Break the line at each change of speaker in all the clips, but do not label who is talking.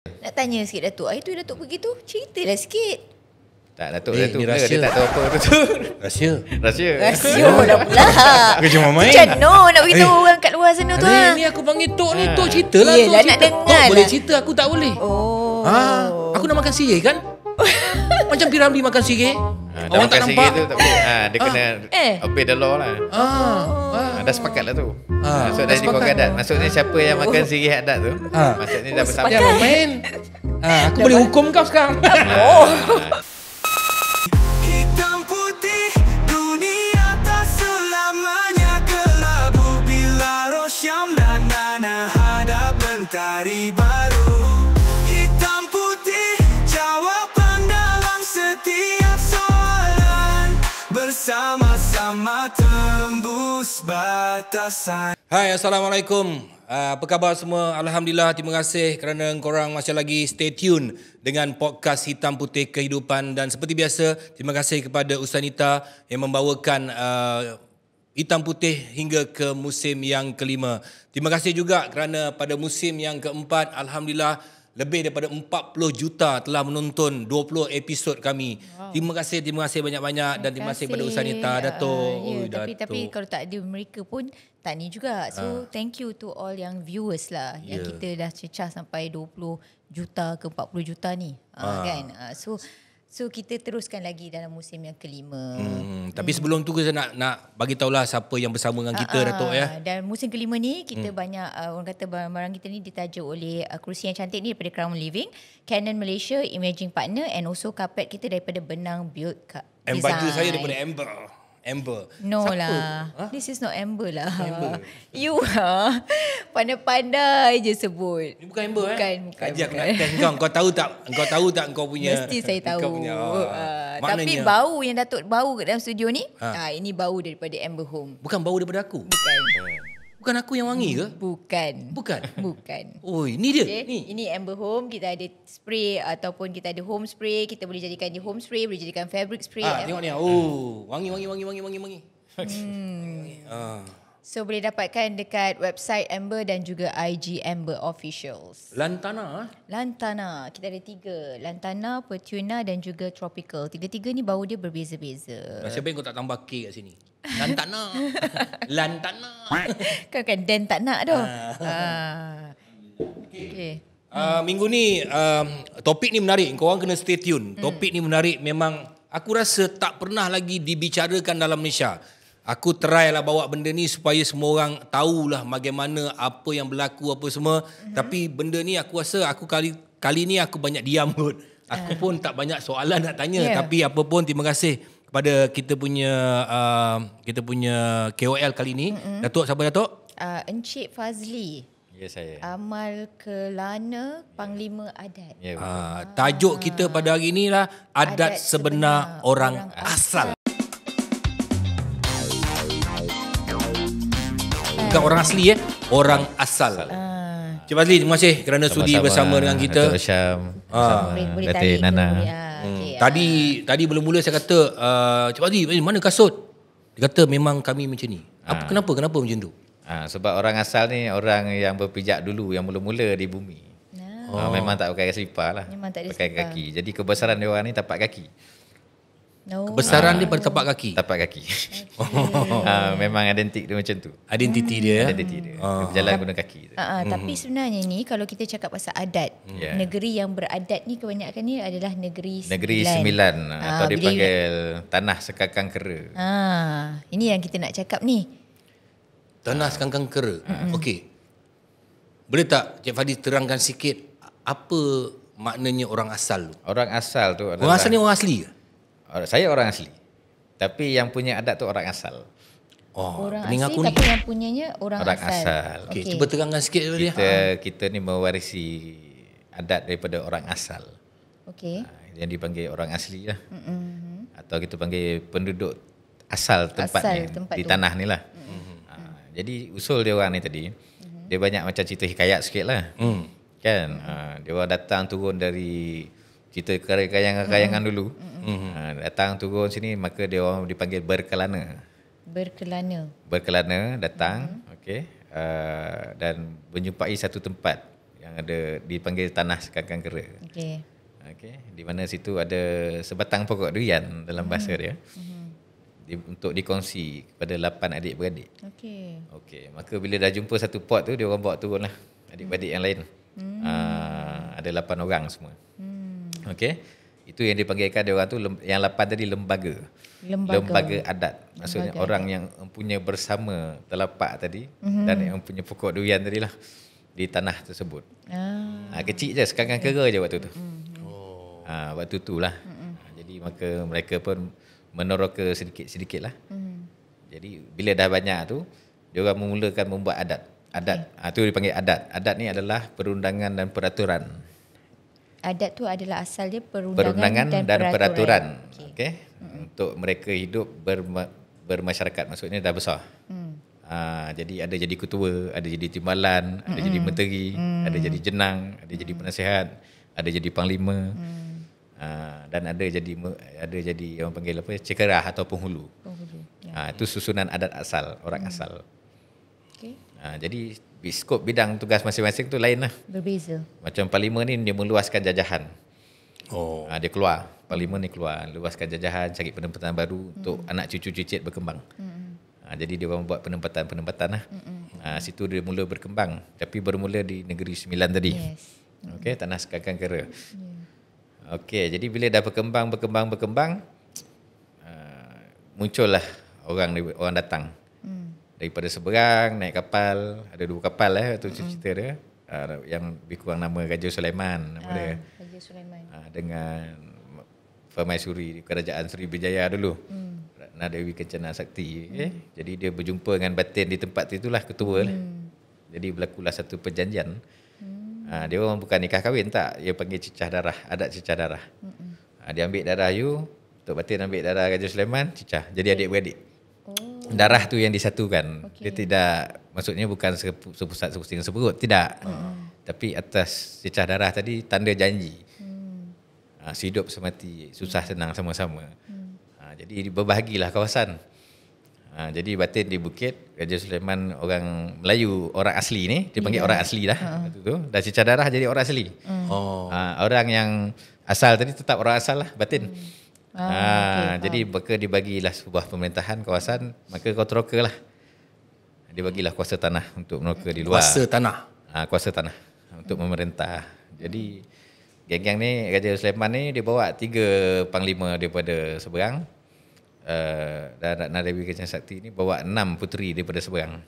Nak tanya sikit Datuk. Hari tu Datuk pergi tu, ceritalah sikit.
Tak, Datuk
Ni
dia
rahsia.
tak tahu apa tu.
Rahsia.
Rahsia.
Rahsia dah pula.
Aku cuma main.
Macam no nak beritahu orang kat luar sana tu.
Ni aku panggil Tok ni. Tok cerita lah.
Yelah,
Tok
nak
cerita.
dengar
Tok
lah.
boleh cerita, aku tak boleh.
Oh.
Aku nak makan sirih kan? Macam Piramli makan sirih.
Dah
Orang tak
makan
nampak.
sikit tu tak boleh. Dia kena obey the law lah. Dah sepakat lah tu. Maksud
dah
dari kau
sepakat.
adat. Maksudnya siapa yang makan sirih adat tu, maksudnya dah bersama.
Jangan main. Aku boleh hukum kau sekarang.
Hitam putih dunia tak selamanya kelabu bila Rosyam dan Nana hadap mentari baru. Hitam putih jawapan dalam setiap soalan bersama-sama tembus batasan.
Hai, Assalamualaikum. Apa khabar semua? Alhamdulillah, terima kasih kerana korang masih lagi stay tune dengan podcast Hitam Putih Kehidupan. Dan seperti biasa, terima kasih kepada Ustaz Nita yang membawakan Hitam Putih hingga ke musim yang kelima. Terima kasih juga kerana pada musim yang keempat, Alhamdulillah, lebih daripada 40 juta telah menonton 20 episod kami. Wow. Terima kasih banyak-banyak dan terima kasih kepada Ustaz Nita, Datuk.
Tapi kalau tak ada mereka pun tak ni juga. So thank you to all yang viewers lah yang kita dah cecah sampai 20 juta ke 40 juta ni. Kan? So kita teruskan lagi dalam musim yang kelima.
Tapi sebelum tu kita nak bagi tahulah siapa yang bersama dengan kita, Datuk ya.
Dan musim kelima ni kita banyak orang kata barang-barang kita ni ditaja oleh kerusi yang cantik ni daripada Crown Living, Canon Malaysia Imaging Partner, and also karpet kita daripada Benang Build Design.
Baju saya daripada Amber.
No
Siapa?
lah. This is not Amber lah. You pandai-pandai je sebut.
Ini bukan Amber
Bukan.
Kaji aku nak test kau. Kau tahu tak kau punya.
Mesti saya tahu.
Kau punya,
tapi bau yang Datuk bau kat dalam studio ni, ini bau daripada Amber Home.
Bukan bau daripada aku. Bukan aku yang wangi ke?
Bukan.
Oi, ni dia.
Okay.
Ni.
Ini Amber Home. Kita ada spray ataupun kita ada home spray. Kita boleh jadikan dia home spray, boleh jadikan fabric spray.
Tengok ni. Oh, wangi.
So boleh dapatkan dekat website Amber dan juga IG Amber Officials.
Lantana.
Kita ada 3. Lantana, Petuna dan juga Tropical. 3-3 ni bau dia berbeza-beza.
Nasib baik kau tak tambah K kat sini. Lantana.
Kan Dan tak nak tu. Okay.
Minggu ni topik ni menarik. Korang kena stay tune. Topik ni menarik. Memang aku rasa tak pernah lagi dibicarakan dalam Malaysia. Aku try lah bawa benda ni supaya semua orang tahulah bagaimana apa yang berlaku apa semua. Tapi benda ni aku rasa aku kali ni aku banyak diam kot. Aku pun tak banyak soalan nak tanya. Tapi apa pun terima kasih kepada kita punya KOL kali ni. Datuk, siapa Datuk?
Encik Fazli.
Ya, saya.
Amal Kelana Panglima Adat.
Ya,
Tajuk kita pada hari ni lah Adat Sebenar Orang Asal. Bukan orang asli orang asal. Cik Fazli, terima kasih kerana sudi bersama dengan kita.
Datuk Syam,
Boleh
Datuk
tarik
Nana.
Tadi mula-mula saya kata, Cik Fazli, mana kasut? Dia kata memang kami macam ni. Kenapa macam tu?
Sebab orang asal ni orang yang berpijak dulu, yang mula-mula di bumi. Memang tak pakai selipar lah.
Memang tak ada
pakai
selipar.
kaki. Jadi kebesaran dia orang ni tapak kaki.
Kebesaran dia pada tapak kaki.
Tapak kaki. Memang identik dia macam tu.
Identiti dia.
Identiti dia. Dia berjalan guna kaki.
Tapi sebenarnya ni kalau kita cakap pasal adat, negeri yang beradat ni kebanyakan ni adalah negeri
Sembilan. Atau dipanggil Tanah Sekakang Kera.
Ini yang kita nak cakap ni.
Tanah Sekakang Kera. Okey. Boleh tak Cik Fadli terangkan sikit apa maknanya orang asal tu?
Orang asal tu adalah...
Orang asal ni orang asli ke?
Saya orang asli. Tapi yang punya adat tu orang asal.
Orang
pening
asli
aku ni.
tapi yang punyanya orang asal.
Okey, cuba terangkan sikit dia.
Kita ni mewarisi adat daripada orang asal.
Okey.
Yang dipanggil orang asli lah. Atau kita panggil penduduk asal tempatnya di tanah ni lah. Jadi usul dia orang ni tadi, dia banyak macam cerita hikayat sikit lah. Kan? Dia orang datang turun dari cerita kayangan dulu. Datang turun sini, maka dia orang dipanggil berkelana. Berkelana datang, okey, dan menjumpai satu tempat yang ada dipanggil tanah sekakang kera.
Okey.
Okey, di mana situ ada sebatang pokok durian dalam bahasa dia. Untuk dikongsi kepada 8 adik-beradik.
Okey.
Okey, maka bila dah jumpa satu pot tu, dia orang bawa turunlah adik-beradik yang lain. Ada 8 orang semua. Okey. Itu yang dipanggilkan dia orang tu, yang 8 tadi lembaga. Lembaga adat. Maksudnya lembaga orang adat yang mempunyai bersama telapak tadi dan yang mempunyai pokok durian tadilah di tanah tersebut. Kecil je, sekangkang kera je waktu tu. Waktu tu lah. Jadi maka mereka pun meneroka sedikit-sedikit lah. Jadi bila dah banyak tu, dia orang memulakan membuat adat. Tu dipanggil adat. Adat ni adalah perundangan dan peraturan.
Adat tu adalah asal dia
perundangan dan peraturan. Okey. Untuk mereka hidup bermasyarakat, maksudnya dah besar. Jadi ada jadi ketua, ada jadi timbalan, ada jadi menteri, ada jadi jenang, ada jadi penasihat, ada jadi panglima. Dan ada jadi orang panggil apa, cekerah atau penghulu. Itu susunan adat asal, orang asal.
Okay.
Jadi skop bidang tugas masing-masing tu lain lah.
Berbeza.
Macam parlimen ni dia meluaskan jajahan. Dia keluar, parlimen ni keluar, luaskan jajahan, cari penempatan baru untuk anak cucu cicit berkembang. Jadi dia orang buat penempatan lah. Situ dia mula berkembang, tapi bermula di Negeri Sembilan tadi.
Yes.
Okey, tanah sekakang kera. Okey, jadi bila dah berkembang, muncullah orang datang. Daripada seberang naik kapal, ada 2 kapal tu cerita dia. Yang lebih kurang nama Raja Sulaiman nama dia.
Raja Sulaiman.
Dengan Permaisuri di Kerajaan Sriwijaya dulu. Ratna Dewi Kencana Sakti. Jadi dia berjumpa dengan batin di tempat itulah, ketua lah. Jadi berlakulah satu perjanjian. Dia orang bukan nikah kahwin tak, dia panggil cecah darah, adat cecah darah. Dia ambil darah Tok Batin ambil darah Raja Sulaiman, cecah. Jadi adik-beradik. Darah tu yang disatukan. Dia tidak, maksudnya bukan sepusat sepusing seperut, tidak. Tapi atas cecah darah tadi tanda janji. Hidup semati, susah senang sama-sama. Jadi berbahagilah kawasan. Jadi batin di bukit, Raja Sulaiman orang Melayu, orang asli ni, dia panggil orang asli dah. Dah cecah darah jadi orang asli. Orang yang asal tadi tetap orang asal lah, batin. Jadi maka dibagilah sebuah pemerintahan kawasan, maka kau teroka lah. Dibagilah kuasa tanah untuk meneroka di luar. Kuasa tanah untuk memerintah. Jadi geng-geng ni, Raja Sulaiman ni dia bawa 3 panglima daripada seberang. Dan Ratna Dewi Kencana Sakti ni bawa 6 puteri daripada seberang.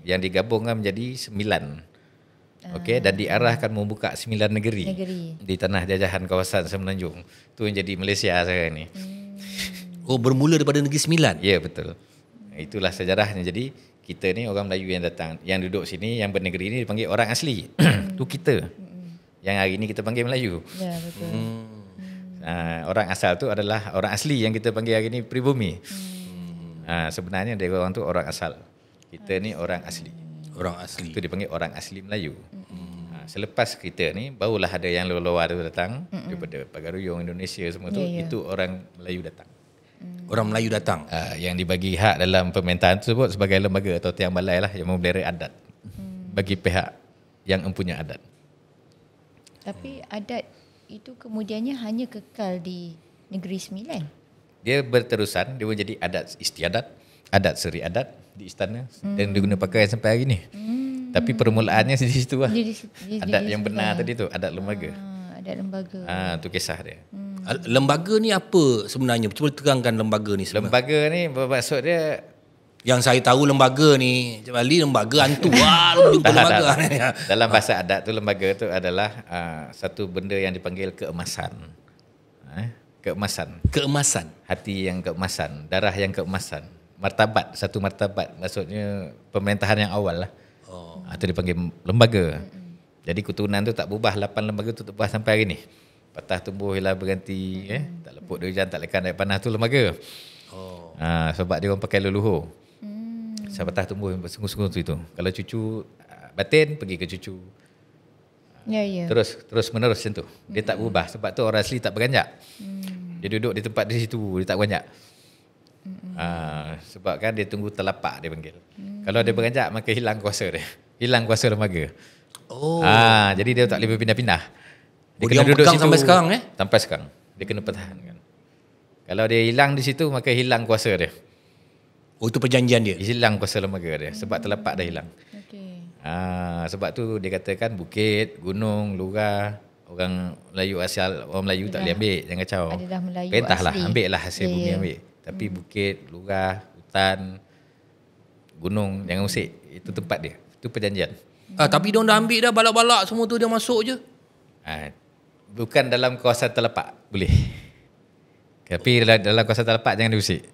Yang digabungkan menjadi 9. Dan diarahkan membuka 9 negeri di tanah jajahan kawasan Semenanjung. Tu yang jadi Malaysia sekarang ni.
Bermula daripada Negeri Sembilan?
Ya, betul. Itulah sejarahnya. Jadi kita ni orang Melayu yang datang, yang duduk sini, yang bernegeri ni dipanggil orang asli. Tu kita. Yang hari ni kita panggil Melayu.
Ya, betul.
Orang asal tu adalah orang asli yang kita panggil hari ni pribumi. Sebenarnya dia orang tu orang asal. Kita ni orang asli.
Orang asli.
Itu dipanggil orang asli Melayu. Selepas kita ni barulah ada yang luar-luar tu datang daripada Pagaruyung, Indonesia semua tu. Itu orang Melayu datang.
Orang Melayu datang.
Yang dibagi hak dalam pemerintahan tersebut sebagai lembaga atau tiang balai lah yang memelihara adat. Bagi pihak yang mempunyai adat.
Tapi adat itu kemudiannya hanya kekal di Negeri Sembilan.
Dia berterusan, dia menjadi adat istiadat, adat seri adat di istana dan diguna pakai sampai hari ni. Tapi permulaannya di situ lah. Adat yang benar tadi tu, adat lembaga.
Adat lembaga.
Tu kisah dia.
Lembaga ni apa sebenarnya? Cuba terangkan lembaga ni sebenarnya.
Lembaga ni bermaksud dia,
yang saya tahu lembaga ni, Bali lembaga hantu. Jumpa lembaga.
Dalam bahasa adat tu, lembaga tu adalah satu benda yang dipanggil keemasan. Keemasan. Hati yang keemasan, darah yang keemasan. Martabat, satu martabat. Maksudnya pemerintahan yang awal lah. Itu dipanggil lembaga. Jadi keturunan tu tak berubah, 8 lembaga tu tak berubah sampai hari ni. Patah tumbuh hilang berganti, tak lepuk dari hujan, tak lekan dari panas, tu lembaga. Sebab dia orang pakai leluhur. Patah tumbuh sungguh-sungguh tu itu. Kalau cucu batin, pergi ke cucu. Terus menerus macam tu. Dia tak berubah. Sebab tu orang asli tak beranjak. Dia duduk di tempat di situ, dia tak beranjak. Sebab kan dia tunggu telapak dia panggil. Kalau dia beranjak, maka hilang kuasa dia. Hilang kuasa lembaga. Jadi dia tak boleh berpindah-pindah.
Dia pegang sampai sekarang
Sampai sekarang. Dia kena pertahankan. Kalau dia hilang di situ, maka hilang kuasa dia.
Itu perjanjian dia.
Hilang kuasa lembaga dia sebab telepak dah hilang. Sebab tu dia katakan bukit, gunung, lurah, orang Melayu asal, orang Melayu tak boleh ambil, jangan kacau.
Adalah Melayu
Perintahlah,
asli.
ambil lah hasil bumi ambil. Tapi bukit, lurah, hutan, gunung, jangan usik. Itu tempat dia. Itu perjanjian.
Tapi dia dah ambil dah balak-balak semua tu, dia masuk je.
Bukan dalam kawasan telepak, boleh. Tapi dalam kawasan telepak jangan diusik.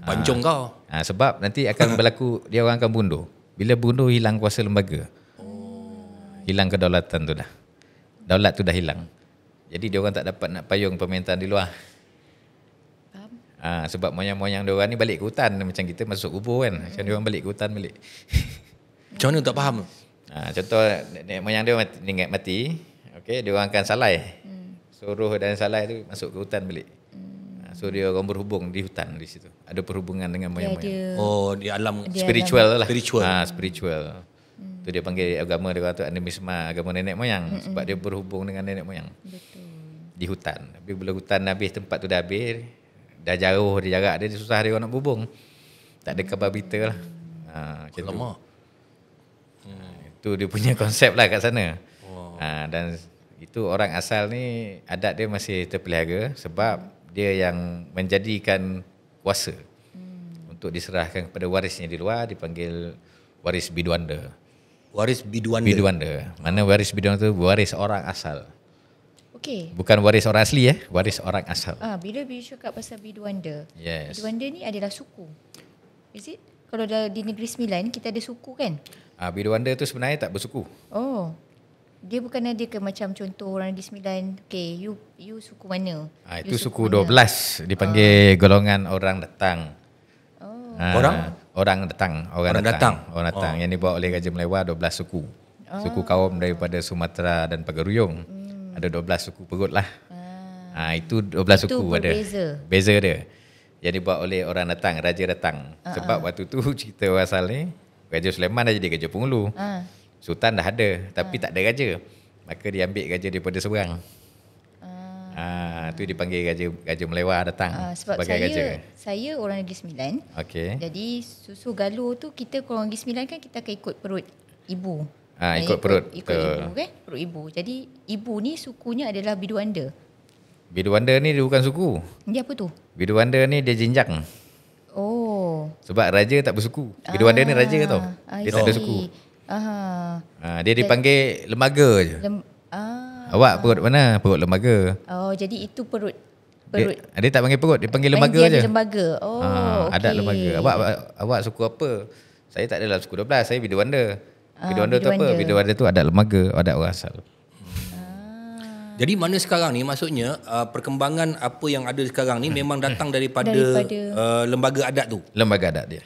Pancung kau.
Sebab nanti akan berlaku, dia orang akan bundur. Bila bundur, hilang kuasa lembaga. Hilang kedaulatan tu dah. Daulat tu dah hilang. Jadi dia orang tak dapat nak payung pemerintahan di luar. Sebab moyang-moyang dia orang ni balik ke hutan. Macam kita masuk kubur kan. Macam dia orang balik ke hutan balik.
Macam mana tak faham?
Contoh nenek moyang dia mati. Okay, dia orang akan salai. Suruh dan salai tu masuk ke hutan balik. So dia orang berhubung di hutan di situ. Ada perhubungan dengan moyang-moyang.
Di alam
spiritual lah.
Spiritual.
Spiritual. Tu dia panggil agama dia tu animisma, agama nenek moyang. Sebab dia berhubung dengan nenek moyang.
Betul.
Di hutan. Tapi bila hutan habis, tempat tu dah habis, dah jauh dia jarak dia, susah dia orang nak berhubung. Tak ada khabar berita lah. Macam tu. Itu dia punya konsep lah kat sana. Dan itu orang asal ni, adat dia masih terpelihara sebab dia yang menjadikan kuasa untuk diserahkan kepada warisnya di luar, dipanggil waris biduanda.
Waris biduanda.
Biduanda. Mana waris biduanda tu waris orang asal.
Okey.
Bukan waris orang asli waris orang asal.
Bila cakap pasal biduanda.
Yes.
Biduanda ni adalah suku. Is it? Kalau di Negeri Sembilan kita ada suku kan?
Biduanda tu sebenarnya tak bersuku.
Dia bukan ada ke macam contoh orang Negeri Sembilan, okay, you suku mana?
Itu suku 12 dipanggil golongan orang datang. Orang datang. Orang datang. Yang dibawa oleh Raja Melewar 12 suku. Suku kaum daripada Sumatera dan Pagaruyung. Ada 12 suku perut lah. Itu 12 suku ada. Beza dia. Yang dibawa oleh orang datang, raja datang. Sebab waktu tu cerita asal ni, Raja Sulaiman dah jadi Raja Penghulu. Sultan dah ada, tapi tak ada raja. Maka dia ambil raja daripada seberang. Tu dipanggil Raja Melewar datang
sebab
sebagai raja.
Saya orang Negeri Sembilan.
Okay.
Jadi susu galuh tu kita orang Negeri Sembilan kan kita akan ikut perut ibu.
Ikut perut.
Ikut ibu kan? Perut ibu. Jadi ibu ni sukunya adalah biduanda.
Biduanda ni dia bukan suku.
Dia apa tu?
Biduanda ni dia jenjang. Sebab raja tak bersuku. Biduanda ni raja tau. Dia tak ada suku. Dia dipanggil lembaga je. Awak perut mana? Perut lembaga.
Jadi itu perut.
Dia tak panggil perut, dia panggil lembaga je.
Dia lembaga.
Adat lembaga. Awak suku apa? Saya tak adalah suku 12, saya Biduanda. Biduanda tu apa? Biduanda tu adat lembaga, adat orang asal.
Jadi mana sekarang ni maksudnya perkembangan apa yang ada sekarang ni memang datang daripada lembaga adat tu.
Lembaga adat dia.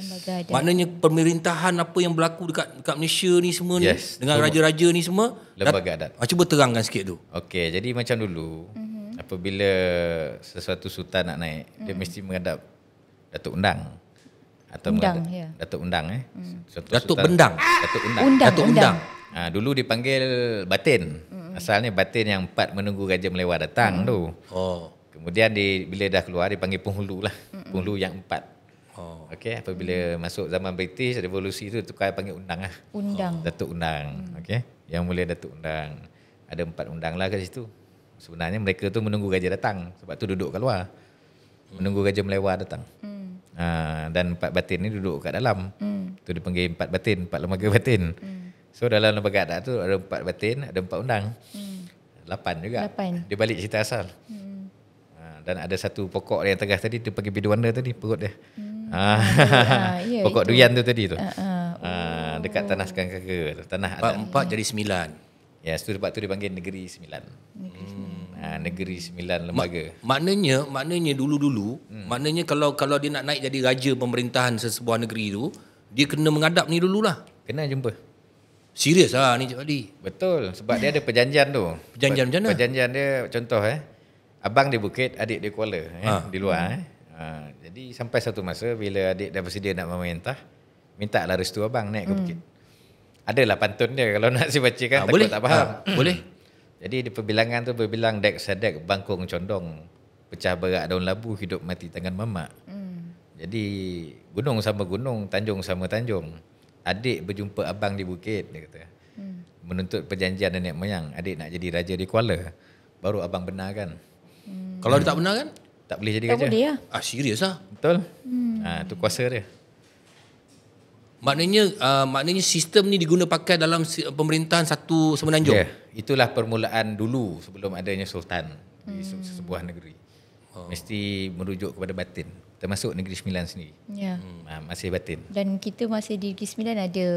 Maknanya pemerintahan apa yang berlaku dekat Malaysia ni semua ni dengan raja-raja ni semua
lembaga adat.
Cuba terangkan sikit tu.
Okey, jadi macam dulu apabila sesuatu sultan nak naik, dia mesti menghadap Datuk Undang atau Datuk Undang
Datuk Bendang.
Datuk Undang. Dulu dipanggil batin. Asalnya batin yang 4 menunggu Raja Melewar datang tu. Kemudian bila dah keluar dipanggil penghulu lah. Penghulu yang 4. Okey, apabila masuk zaman British revolusi tu tukar panggil undang lah. Datuk Undang. Okey, yang mulia Datuk Undang. Ada 4 undang lah kat situ. Sebenarnya mereka tu menunggu raja datang. Sebab tu duduk kat luar. Menunggu Raja Melewar datang. Dan 4 batin ni duduk kat dalam. Tu dipanggil 4 batin, 4 lembaga batin. So dalam lembaga adat tu ada 4 batin, ada 4 undang. 8 juga. Dia balik cerita asal. Dan ada satu pokok yang tengah tadi, dia panggil biduanda tadi, perut dia. Pokok durian tu tadi tu. Dekat tanah Sekangkara tu. Tanah adat.
4 jadi 9.
Ya, sebab tu dipanggil Negeri Sembilan. Negeri Sembilan lembaga.
Maknanya dulu-dulu, maknanya kalau dia nak naik jadi raja pemerintahan sesebuah negeri tu, dia kena menghadap ni dululah.
Kena jumpa.
Serius lah ni Cik Fadi.
Betul, sebab dia ada perjanjian tu.
Perjanjian macam mana?
Perjanjian dia contoh abang di bukit, adik di Kuala di luar. Jadi sampai satu masa bila adik dah bersedia nak memerintah, minta lah restu abang naik ke bukit. Adalah pantun dia kalau nak saya baca kan, takut
boleh?
tak faham.
Boleh.
Jadi di perbilangan tu berbilang dek sadek bangkung condong, pecah berak daun labu, hidup mati tangan mamak. Jadi gunung sama gunung, tanjung sama tanjung. Adik berjumpa abang di bukit, dia kata. Menuntut perjanjian nenek moyang, adik nak jadi raja di Kuala. Baru abang benarkan.
Kalau dia tak benar kan?
Tak boleh jadi
Tak
raja.
boleh lah.
Serius lah.
Betul? Tu kuasa dia.
Maknanya sistem ni diguna pakai dalam pemerintahan satu semenanjung.
Ya, itulah permulaan dulu sebelum adanya sultan di sebuah negeri. Mesti merujuk kepada batin, termasuk Negeri Sembilan sendiri.
Ya.
Masih batin.
Dan kita masih di Negeri Sembilan ada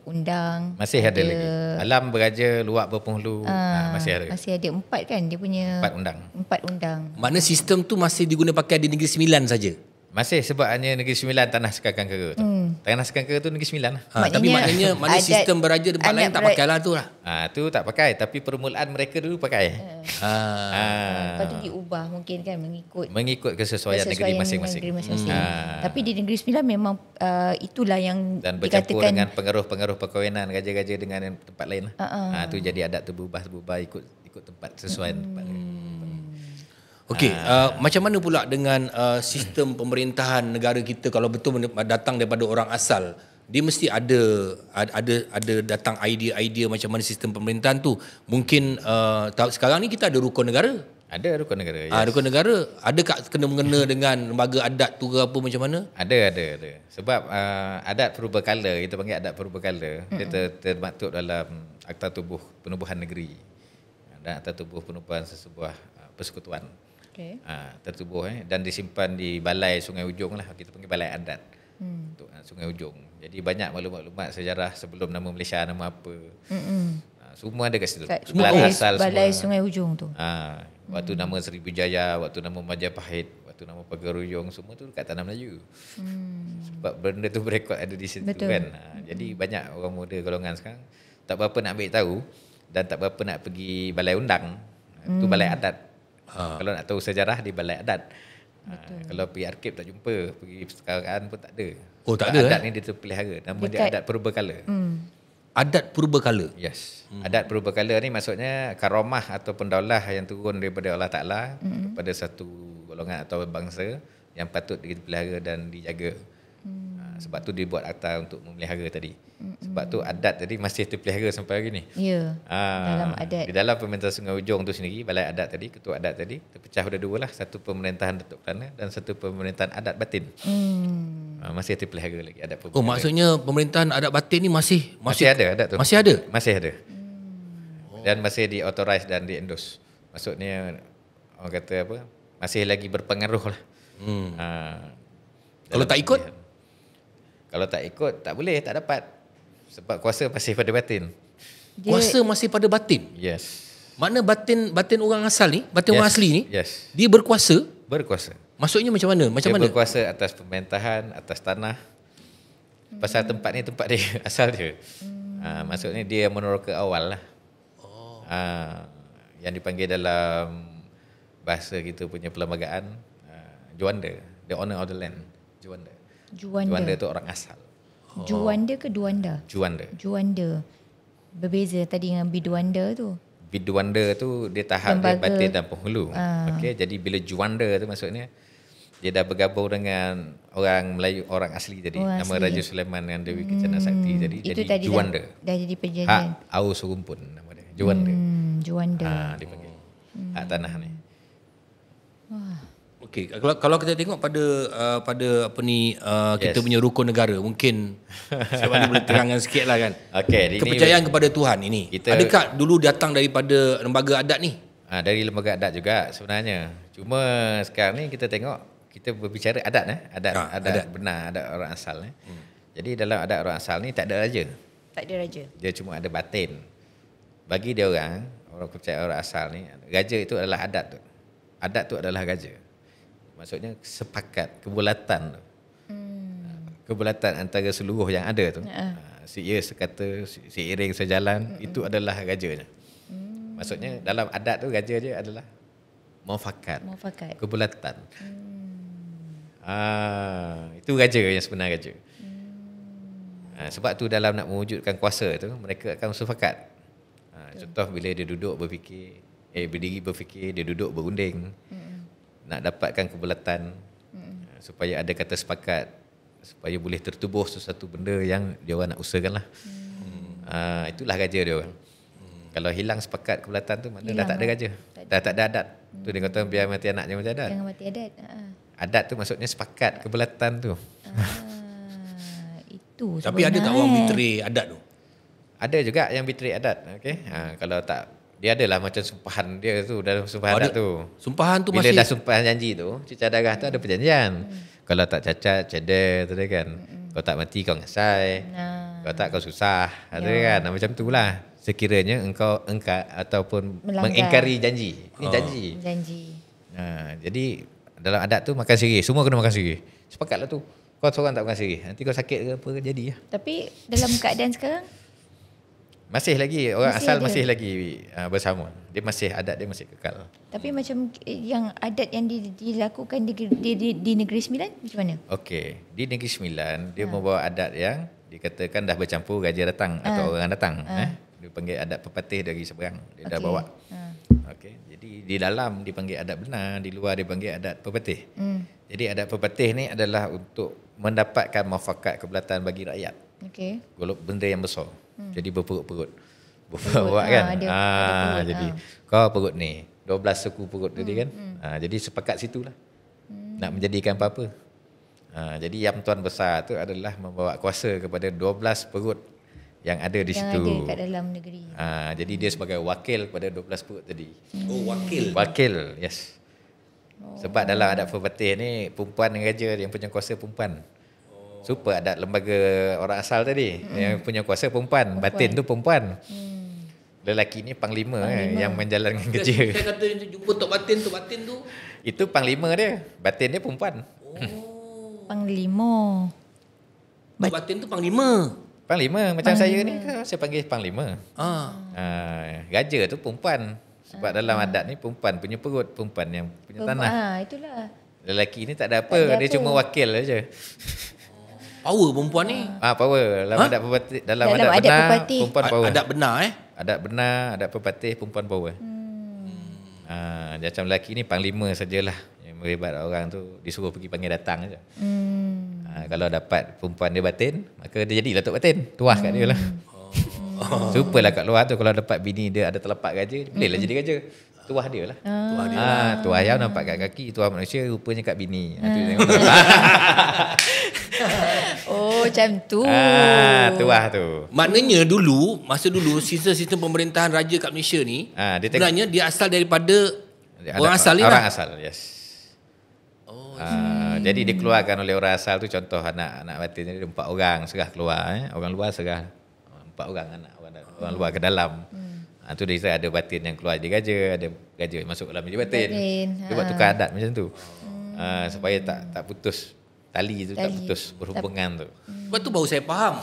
undang.
Masih ada lagi. Alam beraja, luak berpenghulu, masih ada.
Masih ada 4 kan, dia punya
4 undang.
Makna sistem tu masih diguna pakai di Negeri Sembilan saja.
Masih sebab hanya Negeri Sembilan tanah sekarang kera tu. Tanah sekarang kera tu Negeri Sembilan lah.
Tapi maknanya sistem beraja tempat lain tak pakai lah tu lah.
Tu tak pakai, tapi permulaan mereka dulu pakai.
Lepas tu diubah mungkin kan
mengikut kesesuaian negeri masing-masing.
Tapi di Negeri Sembilan memang itulah yang
dan bercampur
dikatakan
dengan pengaruh-pengaruh perkahwinan raja-raja dengan tempat lain lah. Tu jadi adat tu berubah ikut tempat sesuai tempat lain.
Okey, macam mana pula dengan sistem pemerintahan negara kita kalau betul datang daripada orang asal? Dia mesti ada datang idea-idea macam mana sistem pemerintahan tu. Mungkin sekarang ni kita ada rukun negara.
Ada rukun negara.
Rukun negara. Adakah kena-mengena dengan lembaga adat tu ke apa macam mana?
Ada. Sebab adat perubahan, kita panggil adat perubahan, dia termaktub dalam Akta Tubuh Penubuhan Negeri dan Akta Tubuh Penubuhan sesebuah persekutuan.
Okay.
Tertubuh dan disimpan di Balai Sungai Ujong lah, kita panggil Balai Adat untuk Sungai Ujong. Jadi banyak maklumat-maklumat sejarah sebelum nama Malaysia, nama apa, semua ada kat situ.
Balai Sungai Ujong tu.
Waktu nama Srivijaya, waktu nama Majapahit, waktu nama Pagaruyung, semua tu kat tanah Melayu. Sebab benda tu berekod ada di situ. Betul. Kan. Jadi banyak orang muda golongan sekarang tak berapa nak ambil tahu dan tak berapa nak pergi Balai Undang. Tu Balai Adat. Kalau nak tahu sejarah di Balai Adat. Kalau pergi arkib tak jumpa, pergi perpustakaan pun tak ada.
Tak ada.
Adat ni dia terpelihara. Nama dia adat purbakala.
Adat purbakala.
Yes. Adat purbakala ni maksudnya karamah ataupun daulah yang turun daripada Allah Taala kepada satu golongan atau bangsa yang patut dipelihara dan dijaga. Sebab tu dibuat akta untuk memelihara tadi. Sebab tu adat tadi masih terpelihara sampai hari ni.
Ya. Dalam adat.
Di dalam pemerintahan Sungai Ujong tu sendiri, Balai Adat tadi, ketua adat tadi, terpecah pada dua lah. Satu pemerintahan Datuk Kelana dan satu pemerintahan adat batin. Masih terpelihara lagi adat purbakala.
Maksudnya pemerintahan adat batin ni masih
ada adat tu.
Masih ada?
Masih ada. Dan masih di-authorize dan di-endorse. Maksudnya orang kata apa? Masih lagi berpengaruh lah.
Kalau tak ikut?
Kalau tak ikut, tak boleh, tak dapat. Sebab kuasa masih pada batin.
Kuasa masih pada batin?
Yes.
Makna batin orang asal ni, batin orang asli ni, dia
berkuasa.
Maksudnya macam mana?
Dia berkuasa atas pemerintahan, atas tanah. Pasal tempat ni tempat dia, asal dia. Maksudnya dia meneroka awal lah. Yang dipanggil dalam bahasa kita punya perlembagaan, Juanda, the owner of the land. Juanda tu orang asal.
Juanda ke Duanda? Juanda. Berbeza tadi dengan Biduanda tu.
Biduanda tu dia tahap dia batin dan penghulu. Okey, jadi bila Juanda tu maksudnya dia dah bergabung dengan orang Melayu, orang asli tadi. Nama Raja Sulaiman dengan Dewi Kencana Sakti jadi Juanda.
Dah jadi perjanjian.
Hak Aus Rumpun nama dia. Juanda.
Juanda.
Dia panggil. Hak tanah ni.
Okey, kalau kita tengok pada apa ni kita punya rukun negara, mungkin siapa ni boleh terangkan sikit lah kan.
Okey,
kepercayaan kepada Tuhan ini. Adakah dulu datang daripada lembaga adat ni?
Dari lembaga adat juga sebenarnya. Cuma sekarang ni kita tengok, kita berbicara adat adat benar, adat orang asal ni. Jadi dalam adat orang asal ni tak ada raja.
Tak ada raja.
Dia cuma ada batin. Bagi dia orang kepercayaan orang asal ni, raja itu adalah adat tu. Adat tu adalah raja. Maksudnya sepakat, kebulatan tu. Kebulatan antara seluruh yang ada tu. Si ia sekata, seiring sejalan, itu adalah rajanya. Maksudnya dalam adat tu raja dia adalah muafakat. Kebulatan. Itu raja yang sebenar raja. Sebab tu dalam nak mewujudkan kuasa tu, mereka akan bersepakat. Contoh bila dia duduk berfikir, berdiri berfikir, dia duduk berunding. Nak dapatkan kebulatan, supaya ada kata sepakat, supaya boleh tertubuh sesuatu benda yang dia orang nak usahakan lah. Itulah raja dia orang. Kalau hilang sepakat kebulatan tu, mana dah tak ada raja. Dah tak ada adat. Tu dia kata biar mati anak jangan mati adat.
Jangan mati adat.
Adat tu maksudnya sepakat kebulatan tu.
Itu
Tapi ada tak orang betray adat tu?
Ada juga yang betray adat. Okay? Kalau tak, dia adalah macam sumpahan dia tu, dalam sumpahan adat tu.
Sumpahan tu
bila
masih
dah sumpahan janji tu, cecah darah tu ada perjanjian. Kalau tak cacat, cedera tu dia kan. Kau tak mati kau ngasai. Kau tak kau susah. Tu kan. Macam tu lah. Sekiranya engkau engkar ataupun mengingkari janji. Ini janji. Jadi dalam adat tu makan sirih. Semua kena makan sirih. Sepakatlah tu. Kau seorang tak makan sirih. Nanti kau sakit ke apa jadi lah.
Tapi dalam keadaan sekarang
masih lagi orang
masih
asal
ada.
masih lagi bersama. Dia masih adat dia masih kekal.
Tapi macam yang adat yang dilakukan di Negeri Sembilan macam mana?
Okey, di Negeri Sembilan dia membawa adat yang dikatakan dah bercampur raja datang atau orang datang. Dia panggil adat pepatih dari seberang. Dia dah bawa. Okey, jadi di dalam dipanggil adat benar, di luar dipanggil adat pepatih. Jadi adat pepatih ni adalah untuk mendapatkan muafakat kebulatan bagi rakyat.
Okey.
Benda yang besar. Jadi berperut-perut. Buat kan?
Ada
jadi kau perut ni 12 suku perut tadi kan. Jadi sepakat situlah. Nak menjadikan apa-apa. Jadi yang tuan besar tu adalah membawa kuasa kepada 12 perut yang ada di situ.
Yang ada kat dalam negeri.
Jadi dia sebagai wakil kepada 12 perut tadi.
wakil.
Yes. Sebab dalam adat pepatih ni perempuan dan raja yang punya kuasa perempuan. Super adat lembaga orang asal tadi yang punya kuasa perempuan. Batin tu perempuan. Lelaki ni panglima. Yang menjalankan kerja.
Saya kata jumpa Tok Batin tu.
Itu panglima dia. Batin dia perempuan.
Panglima.
Tok Batin tu panglima.
Panglima macam saya ni saya panggil panglima. Raja tu perempuan. Sebab dalam adat ni perempuan punya perut, perempuan yang punya tanah.
Itulah.
Lelaki ni tak ada apa, dia cuma wakil aja.
Power perempuan ni.
Power dalam adat pepatih, dalam adat
adat
benar
pepatih.
perempuan power.
Adat benar
Adat benar, adat pepatih perempuan power. Macam lelaki ni panglima sajalah. Yang meribat orang tu disuruh pergi panggil datang aja. Kalau dapat perempuan dia batin, maka dia jadilah Tok Batin. Tuah kat dia lah. Supalah kat luar tu kalau dapat bini dia ada telepak raja, bolehlah jadi raja. Tuah dia lah. Tuah yang nampak kat kaki, tuah manusia rupanya kat bini. Tu tengok.
Macam tu.
Tuah tu.
Maknanya dulu, masa dulu sistem pemerintahan raja kat Malaysia ni, sebenarnya dia asal daripada orang asal ni lah.
Orang asal, yes. Jadi dikeluarkan oleh orang asal tu, contoh anak batin ni 4 orang serah keluar. Orang luar serah 4 orang anak orang luar ke dalam. Tu dia ada batin yang keluar jadi raja, ada raja masuk dalam jadi batin. Dia buat tukar adat macam tu. Supaya tak putus tali tu, tak putus berhubungan tu.
Sebab tu baru saya faham.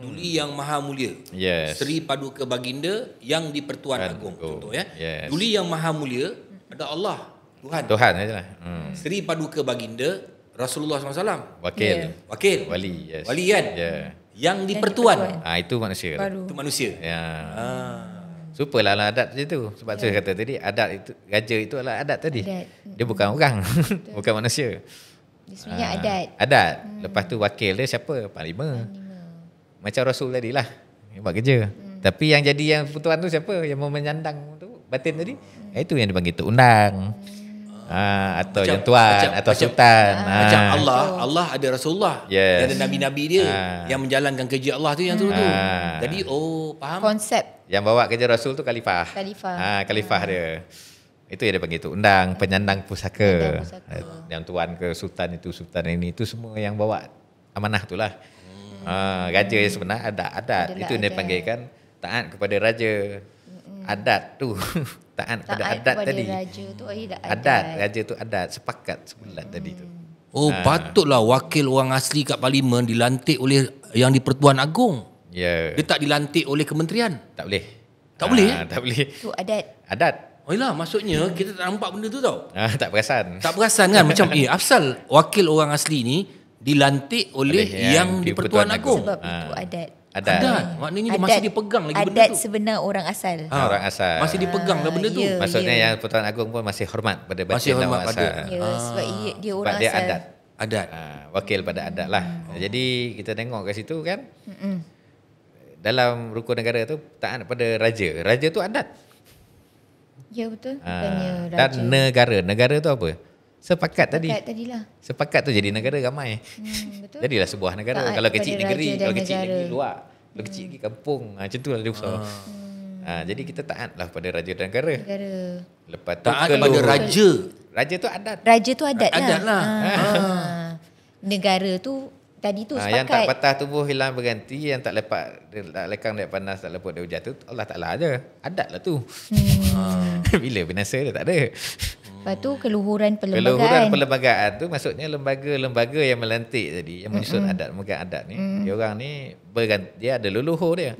Duli yang maha mulia.
Yes.
Seri Paduka Baginda yang di-Pertuan Agong. Contoh ya.
Yes.
Duli yang maha mulia ada Allah,
Tuhan sajalah.
Seri Paduka Baginda Rasulullah SAW.
Wakil. Wali, yes.
Wali kan? Yang di-Pertuan.
Itu manusia.
Itu manusia.
Ya. Supalah adat je tu. Sebab tu saya kata tadi, adat itu, raja itu adalah adat tadi. Dia bukan orang. Bukan manusia.
Dia sebenarnya adat.
Adat. Lepas tu wakil dia siapa? Panglima. Macam Rasul tadi lah. Yang buat kerja. Tapi yang jadi yang pertuan tu siapa? Yang mau menyandang tu, batin tadi. Itu yang dipanggil Tok Undang. Atau yang tuan atau sultan.
Macam Allah ada Rasulullah.
Yes.
Dia ada nabi-nabi dia yang menjalankan kerja Allah tu yang tu. Jadi faham.
Konsep
yang bawa kerja Rasul tu khalifah. Khalifah dia. Itu yang dia panggil Tok Undang, penyandang pusaka. Yang tuan ke sultan itu, sultan ini, itu semua yang bawa amanah itulah. Raja yang sebenar adat. Itu yang dia panggilkan taat kepada raja. Adat tu. Taat kepada adat tadi.
Raja tu
Raja tu adat, sepakat sebulan tadi tu.
Patutlah wakil orang asli kat parlimen dilantik oleh yang di-Pertuan Agong.
Ya.
Dia tak dilantik oleh kementerian.
Tak boleh.
Tak boleh?
Tak boleh.
Itu
Adat.
Yalah, maksudnya kita tak nampak benda tu tau.
Tak perasan.
Tak perasan kan macam asal wakil orang asli ni dilantik oleh yang di Pertuan Agong.
Sebab itu adat.
Adat. Maknanya dia masih dipegang lagi benda tu.
Adat sebenar orang asal.
Orang asal.
Masih dipegang lah benda tu.
Ya.
Maksudnya yang Pertuan Agong pun masih hormat pada
Masih
batin
hormat
orang asal.
pada.
Ya, sebab dia orang
Sebab dia
asal.
adat. Wakil pada adat lah. Jadi kita tengok kat situ kan. Dalam rukun negara tu taat pada raja. Raja tu adat.
Ya betul. Bukannya
Dan
raja.
negara tu apa? Sepakat tadi.
Sepakat tadilah.
Sepakat tu jadi negara ramai.
Betul.
Jadilah sebuah negara.
Taat
Kalau kecil
pada
negeri,
raja dan
kalau kecil
negara.
negeri luar, kalau kecil lagi kampung. Macam tu lah dia besar. Jadi kita taatlah pada raja dan negara.
Negara.
Lepas tu
Taat pada raja.
Raja tu adat.
Raja tu adat lah.
Adat lah.
Negara tu tadi tu
Yang tak
sepakat.
patah tubuh hilang berganti, yang tak lepak, tak lekang dia panas, tak lepuk dia hujan tu Allah Ta'ala aja. Adat lah tu. Bila binasa dia tak ada.
Lepas tu keluhuran
Keluhuran
perlembagaan.
perlembagaan tu maksudnya lembaga-lembaga yang melantik tadi, yang menyusun adat ni, dia orang ni dia ada leluhur dia.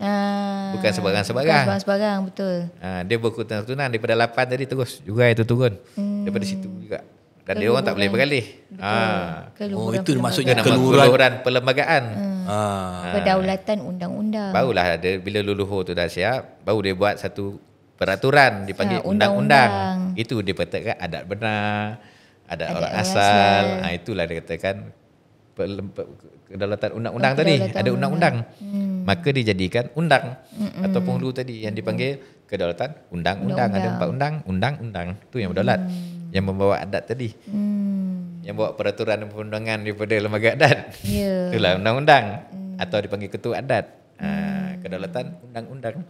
Bukan sebarang-sebarang.
Bukan sebarang, betul.
Dia berketurunan daripada 8 tadi terus juga itu turun. Daripada situ juga. Dan dia orang tak boleh beralih.
Keluhuran
itu maksudnya
perlembagaan.
Keluhuran perlembagaan.
Kedaulatan undang-undang.
Barulah ada bila leluhur tu dah siap, baru dia buat satu peraturan dipanggil
undang-undang.
undang-undang. Itu dia katakan adat benar, adat orang
orang
asal.
asal.
Itulah dia katakan kedaulatan undang-undang tadi. Ada undang-undang. Maka dijadikan undang ataupun dulu tadi yang dipanggil kedaulatan undang-undang. Ada 4 undang-undang. Tu yang berdaulat. Yang membawa adat tadi. Yang bawa peraturan dan perundangan daripada lembaga adat.
Ya.
Itulah undang-undang. Atau dipanggil ketua adat. Kedaulatan undang-undang.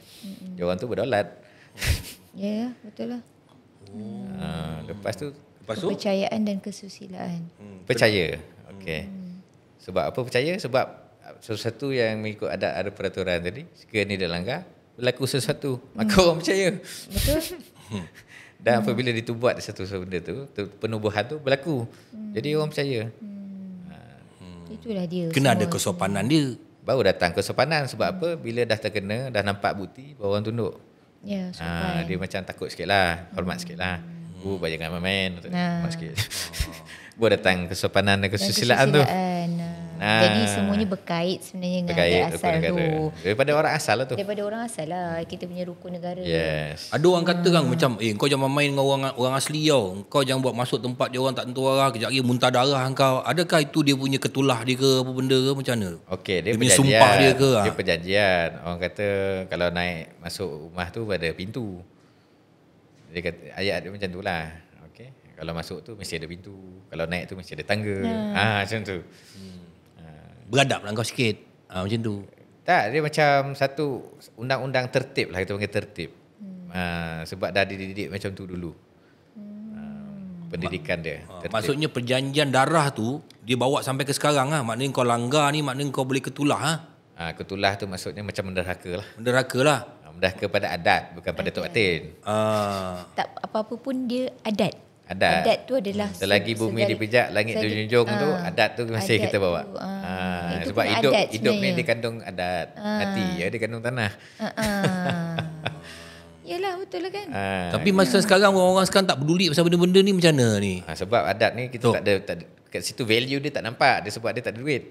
Dia orang tu berdaulat.
Ya, betul lah.
Lepas tu
Kepercayaan dan kesusilaan.
percaya. Okey. Sebab apa percaya? Sebab sesuatu yang mengikut adat ada peraturan tadi, sekiranya dia langgar, berlaku sesuatu, maka orang percaya.
Betul?
Dan apabila ditubuat satu benda tu, penubuhan tu berlaku. Jadi orang percaya.
Itulah dia.
Kena ada
semua.
kesopanan dia.
Baru datang kesopanan. Sebab apa? Bila dah terkena, dah nampak bukti, baru orang tunduk.
Ya, sopan.
Dia macam takut sikit lah, hormat sikit lah. Jangan main, hormat sikit. Baru datang kesopanan dan kesusilaan tu.
Jadi semuanya berkait sebenarnya dengan
Berkait
asal
rukun negara.
tu.
Daripada orang asal lah tu.
Daripada orang asal lah kita punya rukun negara.
Yes.
Ada orang kata kan macam kau jangan main dengan orang asli tau. Kau jangan buat masuk tempat dia orang tak tentu arah, kejap lagi muntah darah kau. Adakah itu dia punya ketulah dia ke apa benda ke macam mana?
Okey, dia
punya
perjanjian.
sumpah dia ke?
Dia perjanjian. Orang kata kalau naik masuk rumah tu ada pintu. Dia kata ayat dia macam tu lah. Okey. Kalau masuk tu mesti ada pintu. Kalau naik tu mesti ada tangga. Macam tu.
Beradab lah kau sikit. Macam tu.
Tak, dia macam satu undang-undang tertib lah, kita panggil tertib. Sebab dah dididik macam tu dulu. Pendidikan dia. Tertib.
Maksudnya perjanjian darah tu dia bawa sampai ke sekarang lah. Maknanya kau langgar ni, maknanya kau boleh ketulah ha.
Ketulah tu maksudnya macam menderhaka lah.
Menderhaka lah.
Menderhaka pada adat, bukan pada Tok Batin.
Tak apa-apa pun dia adat.
Adat.
Adat tu adalah
selagi bumi dipijak, langit dijunjung tu, adat tu masih
adat
kita bawa.
tu, itu
Sebab
pun
hidup
adat
hidup ni
sebenarnya.
dikandung adat. Hati ya dikandung tanah.
Yalah betul lah kan.
Tapi masa sekarang orang-orang sekarang tak peduli pasal benda-benda ni macam mana ni?
Sebab adat ni kita tak ada kat situ value dia tak nampak, dia sebab dia tak ada duit.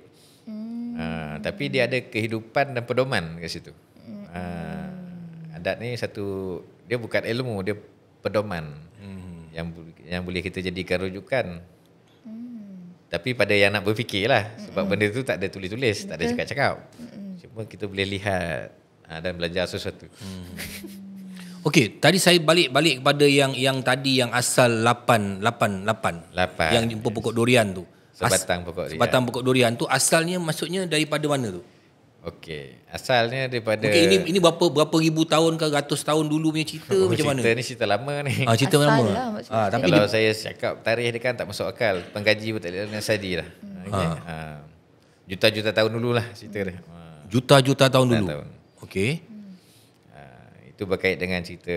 Tapi dia ada kehidupan dan pedoman kat situ. Adat ni satu, dia bukan ilmu, dia pedoman. Yang boleh kita jadikan rujukan. Tapi pada yang nak berfikir lah. Sebab benda tu tak ada tulis-tulis, tak ada cakap-cakap. Cuma kita boleh lihat dan belajar sesuatu.
Okey, tadi saya balik kepada yang tadi yang asal 8. Yang jumpa pokok durian tu.
Sebatang pokok durian.
Sebatang pokok durian tu asalnya maksudnya daripada mana tu?
Okey, asalnya daripada
ini berapa ribu tahun ke ratus tahun dulu punya cerita macam mana?
Cerita ni cerita lama ni.
Cerita
Asal
lama.
lah maksudnya.
Tapi
Kalau saya cakap tarikh dia kan tak masuk akal. Pengkaji pun tak boleh nasadi lah. Okay. Juta-juta tahun dululah cerita dia.
Juta-juta tahun dulu. Okey.
Itu berkait dengan cerita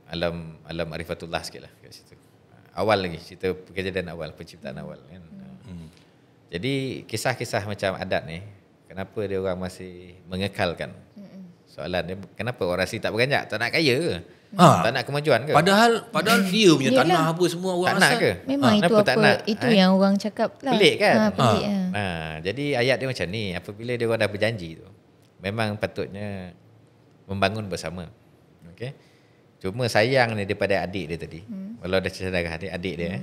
alam Arifatullah sikit lah kat situ. Awal lagi, cerita kejadian awal, penciptaan awal kan. Jadi kisah-kisah macam adat ni, kenapa dia orang masih mengekalkan? Soalan dia, kenapa orang asli tak beranjak, tak nak kaya ke? Tak nak kemajuan ke?
Padahal dia punya
Yelah.
tanah apa semua orang
Tak nak
asal.
ke?
Memang itu
Kenapa tak
apa
nak?
itu yang orang cakap lah.
Pelik kan?
Pelik.
Jadi ayat dia macam ni, apabila dia orang dah berjanji tu, memang patutnya membangun bersama. Okey. Cuma sayang ni daripada adik dia tadi. Walau dah cerita darah adik dia,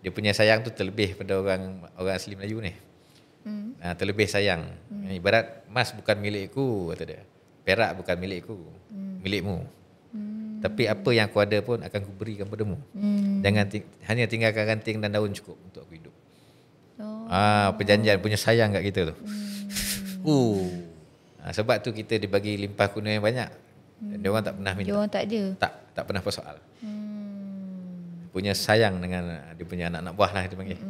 dia punya sayang tu terlebih pada orang asli Melayu ni. Terlebih sayang. Ibarat emas bukan milikku kata dia. Perak bukan milikku, milikmu. Tapi apa yang aku ada pun akan aku berikan padamu. Jangan hanya tinggalkan ranting dan daun cukup untuk aku hidup. Perjanjian punya sayang kat kita tu. Sebab tu kita dibagi limpah kurnia yang banyak. Dia orang tak pernah minta.
Dia orang tak ada.
Tak pernah persoal. Punya sayang dengan dia punya anak-anak buah lah dia panggil.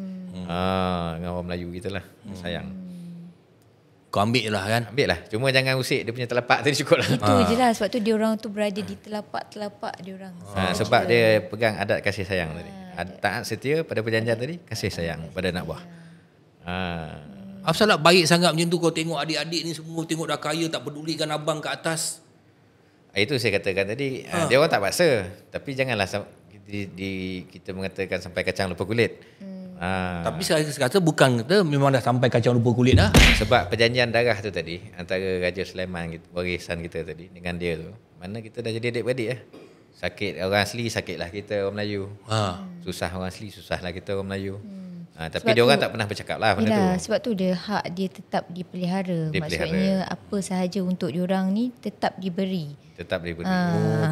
Dengan orang Melayu kita lah. Sayang.
Kau ambil lah kan.
Ambil lah. Cuma jangan usik dia punya telapak tadi cukup lah.
Itu je lah. Sebab tu dia orang tu berada di telapak-telapak dia orang.
Sebab dia pegang adat kasih sayang tadi. Taat setia pada perjanjian tadi, kasih sayang pada anak buah.
Apa salah baik sangat macam tu kau tengok adik-adik ni semua tengok dah kaya tak pedulikan abang kat atas.
Itu saya katakan tadi. Dia orang tak paksa. Tapi janganlah kita mengatakan sampai kacang lupa kulit.
Tapi saya kata bukan kata memang dah sampai kacang lupa kulit dah.
Sebab perjanjian darah tu tadi antara Raja Sulaiman warisan kita tadi dengan dia tu, mana kita dah jadi adik-beradik lah. Sakit orang asli, sakitlah kita orang Melayu. Susah orang asli, susahlah kita orang Melayu. Tapi
Sebab
dia orang
tu-
tak pernah bercakap lah benda tu.
Sebab tu dia hak dia tetap dipelihara. Maksudnya apa sahaja untuk diorang ni tetap diberi.
Tetap diberi.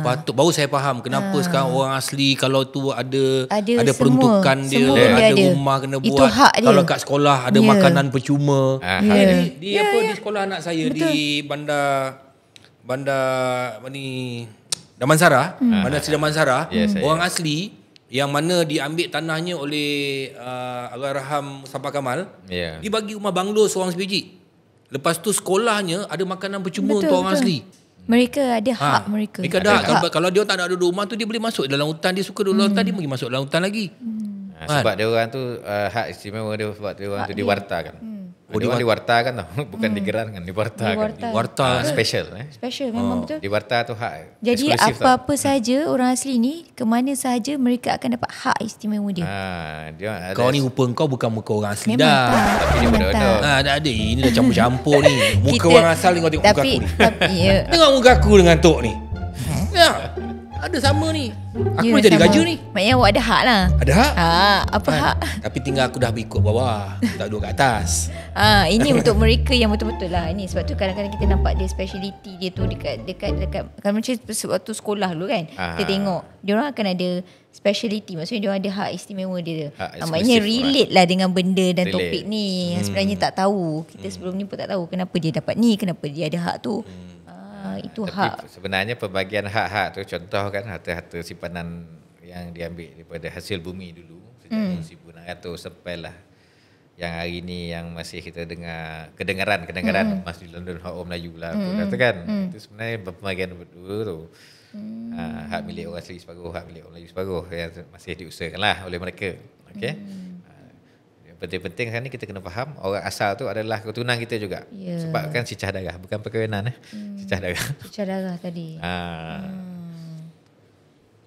Patut baru saya faham kenapa sekarang orang asli kalau tu ada
Ada
peruntukan
semua.
dia,
Semua
ada
dia ada.
rumah kena
Itu
buat.
hak dia.
Kalau kat sekolah ada
Ya.
makanan percuma. Di
Ya.
sekolah anak saya di bandar ni Damansara, Bandar Seri Damansara, orang asli yang mana diambil tanahnya oleh Allahyarham Mustafa Kamal, dibagi rumah banglo seorang sebiji. Lepas tu sekolahnya ada makanan percuma untuk orang asli.
Mereka ada hak mereka.
Mereka ada hak. Kalau dia tak nak ada rumah tu dia boleh masuk dalam hutan, dia suka dalam hutan dia pergi masuk dalam hutan lagi.
Sebab dia orang tu hak istimewa dia sebab dia orang tu diwartakan. Dia orang diwartakan tau. Bukan digerankan, diwartakan.
Diwarta.
Special.
Special memang betul.
Diwarta tu hak
Jadi
eksklusif tau.
apa-apa saja orang asli ni ke mana sahaja mereka akan dapat hak istimewa dia.
Dia ada,
Kau ni rupa kau bukan muka orang asli
Memang
dah.
tak.
Tapi dia
Memang
bodoh-bodoh.
tak.
Dah ada ini dah campur-campur ni. Muka orang asal ni kau tengok muka aku ni.
Tapi ya.
Tengok muka aku dengan Tok ni. Ya. Ada sama ni. Aku
Ya,
boleh jadi
sama.
gaju ni.
Maknanya awak ada hak lah.
Ada hak?
Apa hak?
Tapi tinggal aku dah ikut bawah. Tak duduk kat atas.
Ini untuk mereka yang betul-betul lah. Ini sebab tu kadang-kadang kita nampak dia speciality dia tu dekat kan macam waktu sekolah dulu kan. Kita tengok dia orang akan ada speciality. Maksudnya dia orang ada hak istimewa dia. Maknanya relate lah dengan benda dan
Relate.
topik ni. Yang sebenarnya tak tahu. Kita sebelum ni pun tak tahu kenapa dia dapat ni, kenapa dia ada hak tu. Itu
Tapi
hak.
sebenarnya pembagian hak-hak tu contoh kan harta-harta simpanan yang diambil daripada hasil bumi dulu sejak 1600 sampailah yang hari ni yang masih kita dengar kedengaran Emas di London Hak Orang Melayu lah apa kata kan. Itu sebenarnya pembagian berdua tu. Hak milik orang asli separuh, hak milik orang Melayu separuh yang masih diusahakan lah oleh mereka. Okey. Penting-penting sekarang ni kita kena faham orang asal tu adalah keturunan kita juga. Sebab kan cicah darah, bukan perkahwinan cicah darah.
Cicah darah tadi.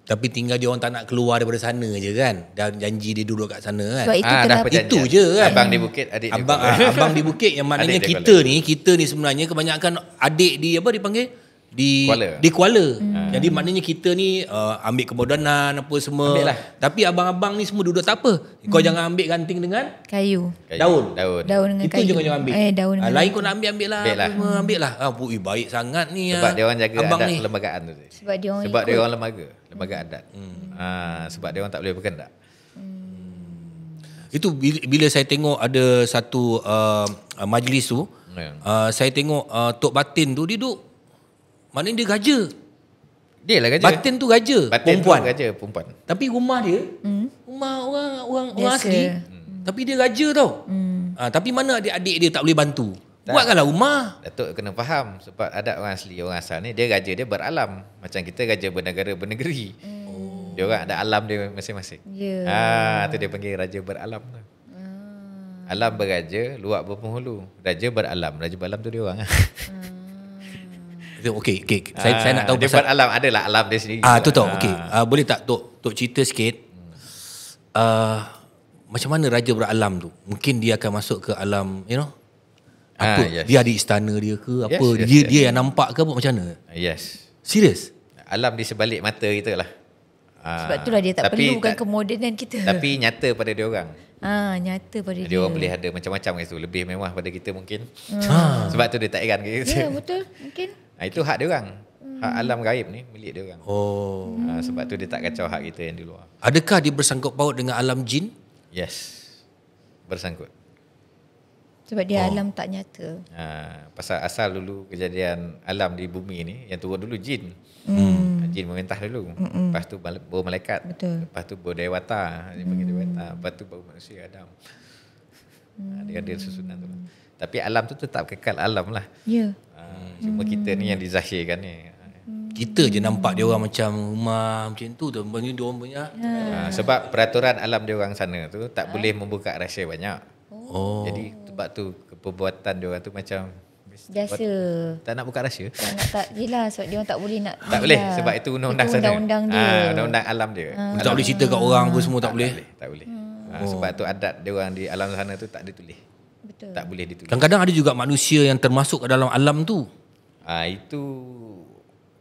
Tapi tinggal dia orang tak nak keluar daripada sana je kan. Dan janji dia duduk kat sana kan.
Sebab itu
dah
kenapa
perjanjian.
Itu je kan.
Abang di bukit, adik di
Abang,
Kuala.
abang di bukit yang maknanya
Adik di
kita ni sebenarnya kebanyakan adik di apa dipanggil? Di
Kuala.
Di Kuala. Jadi maknanya kita ni ambil kemodanan apa semua.
Ambil lah.
Tapi abang-abang ni semua duduk tak apa. Kau jangan ambil ranting dengan
kayu.
daun.
Daun.
Daun dengan
Itu
kayu.
je kau jangan ambil.
Daun dengan
Lain kau nak ambil lah.
Ambil lah.
Semua ambil lah. Baik sangat ni.
Sebab dia orang jaga
abang
adat
ni.
perlembagaan tu.
Sebab dia orang
Sebab dia
ikut.
orang lembaga adat. Sebab dia orang tak boleh berkendak.
Itu bila saya tengok ada satu majlis tu, saya tengok Tok Batin tu dia duduk. Maknanya dia gaja.
Dia lah gaja.
Batin tu gaja,
Batin
perempuan.
tu gaja perempuan.
Tapi rumah dia, rumah orang
Biasa.
asli. Tapi dia gaja tau. Tapi mana adik-adik dia tak boleh bantu. Buatkanlah rumah.
Datuk kena faham sebab adat orang asli, orang asal ni dia gaja dia beralam. Macam kita gaja bernegara bernegeri. Dia orang ada alam dia masing-masing. Tu dia panggil raja beralam tu. Alam beraja, luak berpenghulu. Raja beralam tu dia orang.
Okey. Saya nak tahu
dia
pasal
buat alam, adalah alam dia sendiri.
tu tahu. Okey. Boleh tak Tok cerita sikit macam mana raja beralam tu? Mungkin dia akan masuk ke alam, apa?
Yes.
Dia ada istana dia ke apa?
Yes.
Dia yang nampak ke apa, macam mana?
Yes.
Serius?
Alam di sebalik mata kita lah.
Sebab itulah dia tak perlukan kemodenan kita.
Tapi nyata pada dia orang.
Nyata pada dia.
Dia orang boleh ada macam-macam kat situ, lebih mewah pada kita mungkin. Sebab tu dia tak heran ke kita.
Ya, betul. Mungkin.
Itu hak dia orang. Hak alam gaib ni milik dia orang. Sebab tu dia tak kacau hak kita yang di luar.
Adakah dia bersangkut paut dengan alam jin?
Yes. Bersangkut.
Sebab dia alam tak nyata.
Pasal asal dulu kejadian alam di bumi ni, yang turun dulu jin. Jin memerintah dulu. Lepas tu baru malaikat.
Betul.
Lepas tu baru dewata. Dia panggil dewata. Lepas tu baru manusia Adam. Dia ada susunan tu. Tapi alam tu tetap kekal alam lah.
Ya.
Cuma kita ni yang dizahirkan ni.
Kita je nampak dia orang macam rumah macam tu. Dia orang punya.
Sebab peraturan alam dia orang sana tu tak boleh membuka rahsia banyak. Jadi sebab tu perbuatan dia orang tu macam
Biasa.
tak nak buka rahsia.
Yelah, sebab dia orang tak boleh nak.
Tak boleh sebab itu undang-undang sana.
Undang-undang dia.
Undang-undang alam dia.
Tak boleh cerita kat orang apa semua tak boleh.
Tak boleh. Sebab tu adat dia orang di alam sana tu tak ditulis.
Betul.
Tak boleh ditulis.
Kadang-kadang ada juga manusia yang termasuk ke dalam alam tu.
Itu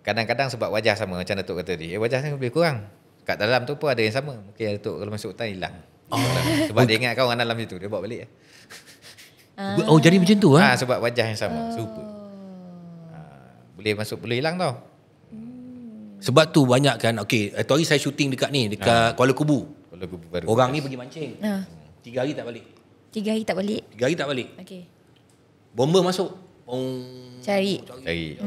kadang-kadang sebab wajah sama macam Datuk kata tadi. Wajahnya lebih kurang. Kat dalam tu pun ada yang sama. Mungkin Datuk kalau masuk hutan hilang. Sebab dia ingat kau orang dalam situ, dia bawa balik.
Jadi macam tu
Sebab wajah yang sama, serupa. Boleh masuk, boleh hilang tau.
Sebab tu banyak kan. Okey, hari saya syuting dekat Kuala Kubu.
Kuala Kubu baru.
Orang ni pergi mancing. 3 hari tak balik.
3 hari tak balik.
3 hari tak balik.
Okey.
Bomba masuk.
Cari.
Cari.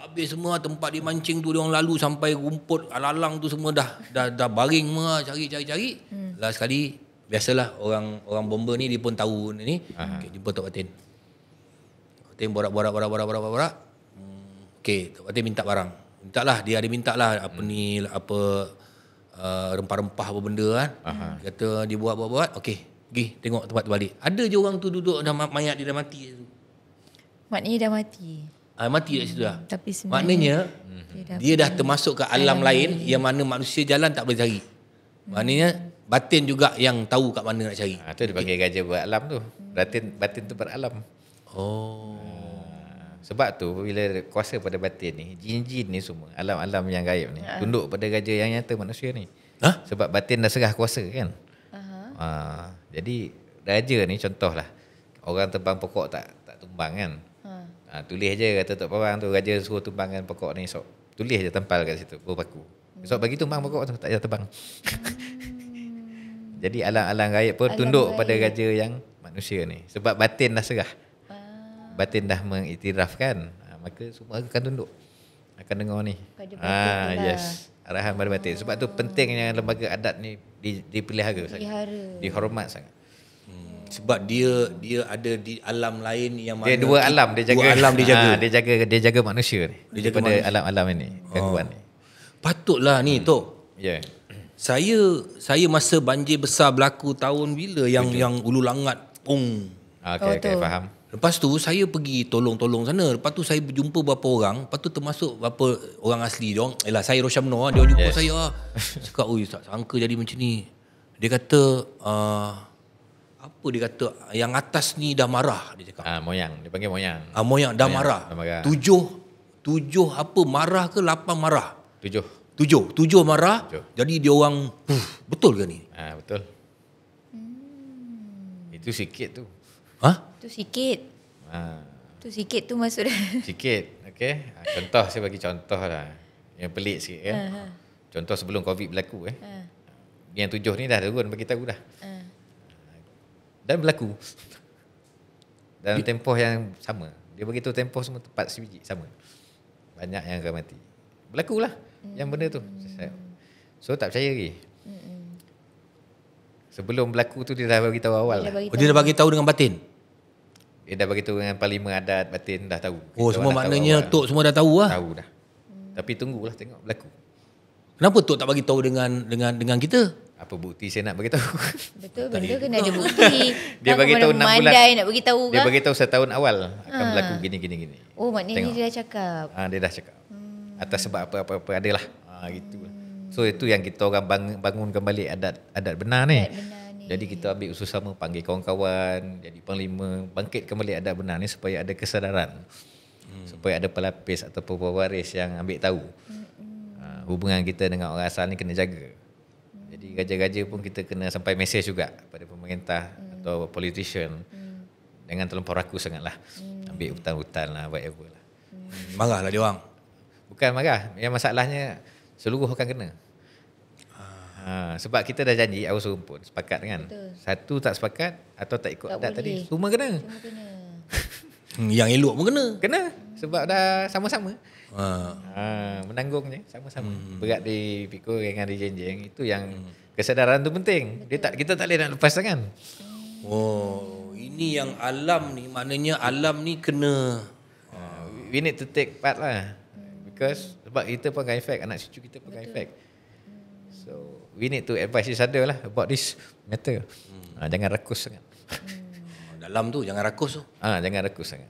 Habis semua tempat dia mancing tu, dia orang lalu sampai rumput alalang tu semua dah baring semua, cari. Last sekali biasalah orang bomba ni dia pun tahu ni. Okey, jumpa Tok Batin. Tok Batin borak. Okey, Tok Batin minta barang. Mintalah, dia ada mintalah rempah-rempah apa benda kan. Kata dia buat. Okey, pergi tengok tempat tu balik. Ada je orang tu duduk dah mayat dia dah mati.
Maknanya dah mati.
Mati kat situ dah.
Tapi
maknanya dia dah termasuk ke alam lain yang mana manusia jalan tak boleh cari. Maknanya batin juga yang tahu kat mana nak cari.
Tu dia panggil gajah beralam tu. Batin tu beralam. Sebab tu bila kuasa pada batin ni, jin-jin ni semua, alam-alam yang gaib ni, tunduk pada gajah yang nyata manusia ni. Sebab batin dah serah kuasa kan. Jadi raja ni contohlah. Orang tebang pokok tak tumbang kan. Tulis je kata Tok Pawang tu, raja suruh tumbangkan pokok ni esok. Tulis je tempal kat situ, berpaku. Esok bagi tumbang pokok tu, tak payah tebang. Jadi alam-alam gaib pun tunduk pada raja yang manusia ni. Sebab batin dah serah. Batin dah mengiktirafkan, maka semua akan tunduk. Akan dengar ni. Yes. Arahan pada batin. Sebab tu pentingnya lembaga adat ni dipelihara sangat. Dihormat sangat.
Sebab dia ada di alam lain yang mana
dia dua alam dia jaga.
Dua alam dia jaga.
Dia jaga manusia ni. Dia jaga manusia. Alam-alam ini, gangguan ni.
Patutlah ni Tok.
Ya.
Saya masa banjir besar berlaku tahun bila yang Ulu Langat.
Okey, faham.
Lepas tu saya pergi tolong sana. Lepas tu saya berjumpa beberapa orang. Lepas tu termasuk beberapa orang asli dia orang. Saya Rosyamno, dia jumpa saya. Cakap, "Oi, tak sangka jadi macam ni." Dia kata apa dia kata, yang atas ni dah marah, dia cakap.
Moyang, dia panggil moyang.
Moyang dah marah. 7 apa marah ke 8 marah? 7 marah. 7. Jadi dia orang betul ke ni?
Betul. Itu sikit tu.
Tu sikit. Tu sikit tu masuk dah.
Sikit. Okey. Contoh, saya bagi contoh lah. Yang pelik sikit kan. Contoh sebelum Covid berlaku Yang 7 ni dah turun bagi tahu dah. Dan berlaku dalam tempoh yang sama. Dia beritahu tempoh semua tepat sebiji sama. Banyak yang akan mati. Berlakulah yang benda tu. So tak percaya lagi. Sebelum berlaku tu dia dah bagi tahu awal.
Dia dah bagi tahu dengan batin.
Dia dah bagi tahu dengan parlimen adat, batin dah tahu.
Semua maknanya Tok semua dah tahu lah.
Tahu dah. Tapi tunggulah tengok berlaku.
Kenapa Tok tak bagi tahu dengan kita?
Apa bukti saya nak bagi tahu?
Betul, benda kena ada bukti.
Dia bagi tahu 6 bulan.
Nak bagi tahu
Dia
kan?
bagi tahu setahun awal akan berlaku gini.
Oh, maknanya
Tengok.
dia dah cakap.
Dia dah cakap. Atas sebab apa-apa adalah. Gitu. So itu yang kita orang bangun kembali adat benar ni.
Adat benar ni.
Jadi kita ambil usaha sama, panggil kawan-kawan, jadi panglima, bangkit kembali adat benar ni supaya ada kesedaran. Supaya ada pelapis atau pewaris yang ambil tahu. Hubungan kita dengan orang asal ni kena jaga. Jadi gaja-gaja pun kita kena sampai mesej juga pada pemerintah atau politician. Jangan terlampau rakus sangatlah. Ambil hutan-hutan lah, whatever lah.
Marahlah dia orang.
Bukan marah. Yang masalahnya seluruh akan kena. Sebab kita dah janji awal serumpun, sepakat kan.
Betul.
Satu tak sepakat atau tak ikut
Tak
adat
boleh.
tadi, semua kena.
Semua kena.
Yang elok pun kena.
Kena sebab dah sama-sama. Menanggungnya sama-sama. Berat dipikul, ringan dijenjeng. Itu yang kesedaran tu penting. Kita tak boleh nak lepas tangan.
Oh, ini yang alam ni, maknanya alam ni kena.
We need to take part lah. Because sebab kita pun akan efek, anak cucu kita pun akan efek. So we need to advise each other lah about this matter. Jangan rakus sangat.
Dalam tu jangan rakus tu.
Jangan rakus sangat.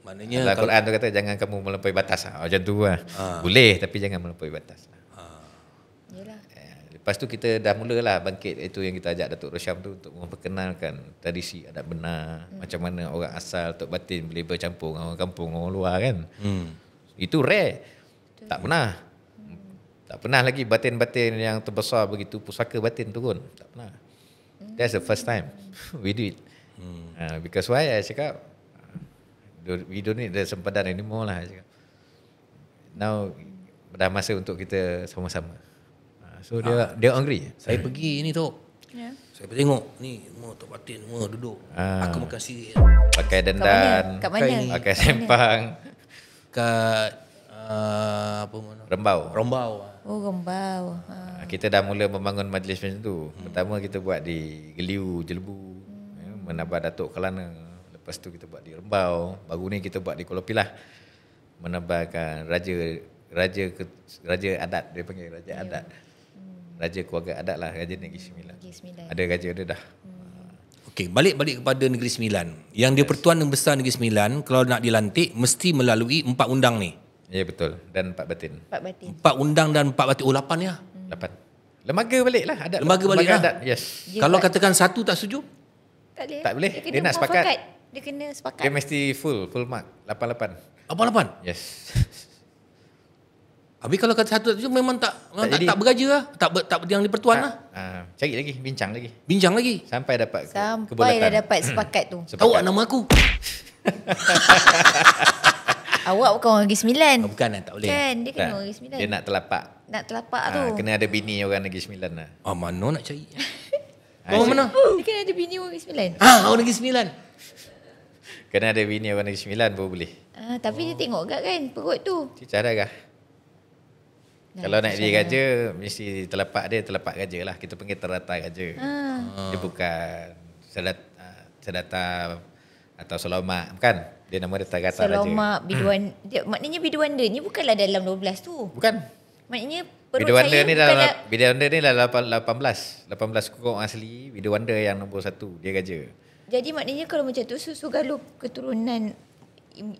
Maknanya
Dalam Quran tu kata jangan kamu melampaui batas. Macam tu lah. Boleh tapi jangan melampaui batas.
Yalah.
Lepas tu kita dah mulalah bangkit. Itu yang kita ajak Datuk Rosyam tu untuk memperkenalkan tradisi adat benar. Macam mana orang asal Tok Batin boleh bercampur dengan orang kampung, orang luar kan. Itu rare. Tak pernah. Tak pernah lagi batin-batin yang terbesar begitu, pusaka batin turun. Tak pernah. That's the first time we do it. Because why? I cakap we don't need the sempadan anymore lah. I cakap. Now dah masa untuk kita sama-sama. So dia angry.
saya pergi ni tu.
Ya.
Saya tengok ni semua Tok Batin semua duduk. Aku makan sirih.
Pakai dendan,
Kat mana?
pakai sempang,
Kat apa mana? Rombau.
Oh, Rembau.
Kita dah mula membangun majlis macam tu. Pertama kita buat di Geliu, Jelebu, menambah Datuk Kelana. Lepas tu kita buat di Rembau. Baru ni kita buat di Kuala Pilah. Menambahkan raja adat, dia panggil raja adat. Raja keluarga adat lah, Raja Negeri Sembilan. Ada raja dia dah.
Okey, balik kepada Negeri Sembilan. Yang dia Pertuan yang Besar Negeri Sembilan, kalau nak dilantik mesti melalui 4 undang ni.
Ya betul. Dan 4 batin.
4 batin.
4 undang dan 4 batin. 8 ya.
8. Lembaga balik lah. Adat
Lembaga balik lah.
adat. Yes.
Dia
Kalau
buat-
katakan satu tak setuju?
Tak boleh.
Dia, kena
Dia nak sepakat.
muafakat. Dia kena sepakat.
Dia mesti full mark. 88.
88.
Yes.
Habis kalau kata satu tak setuju memang tak
jadi.
bergaja lah. Tak yang di Pertuan lah.
Cari lagi, bincang lagi.
Bincang lagi.
Sampai dapat
Sampai
kebulatan.
dah dapat sepakat tu.
Tahu tak nama aku?
Awak bukan orang Negeri Sembilan.
Bukan tak boleh.
Kan, dia kena
Tak.
orang Negeri Sembilan.
Dia nak telapak.
Nak telapak tu.
Kena ada bini orang Negeri Sembilan lah.
Mana nak cari? Kau mana?
Dia kena ada bini orang Negeri Sembilan.
Orang Negeri Sembilan.
Kena ada bini orang Negeri Sembilan baru boleh.
Tapi dia tengok gak kan perut tu.
Cicah darah. Kalau nak dia raja, mesti telapak dia telapak raja lah. Kita panggil terata raja. Dia bukan sedata atau selamat. Bukan. Dia nama dia terata raja.
Selamat biduan. Maknanya biduanda ni bukanlah dalam 12 tu.
Bukan.
Maknanya perut
Biduanda
saya
ni
bukanlah.
dah Biduanda ni dah 18. 18 kurung asli. Biduanda yang nombor 1. Dia raja.
Jadi maknanya kalau macam tu susu galuh keturunan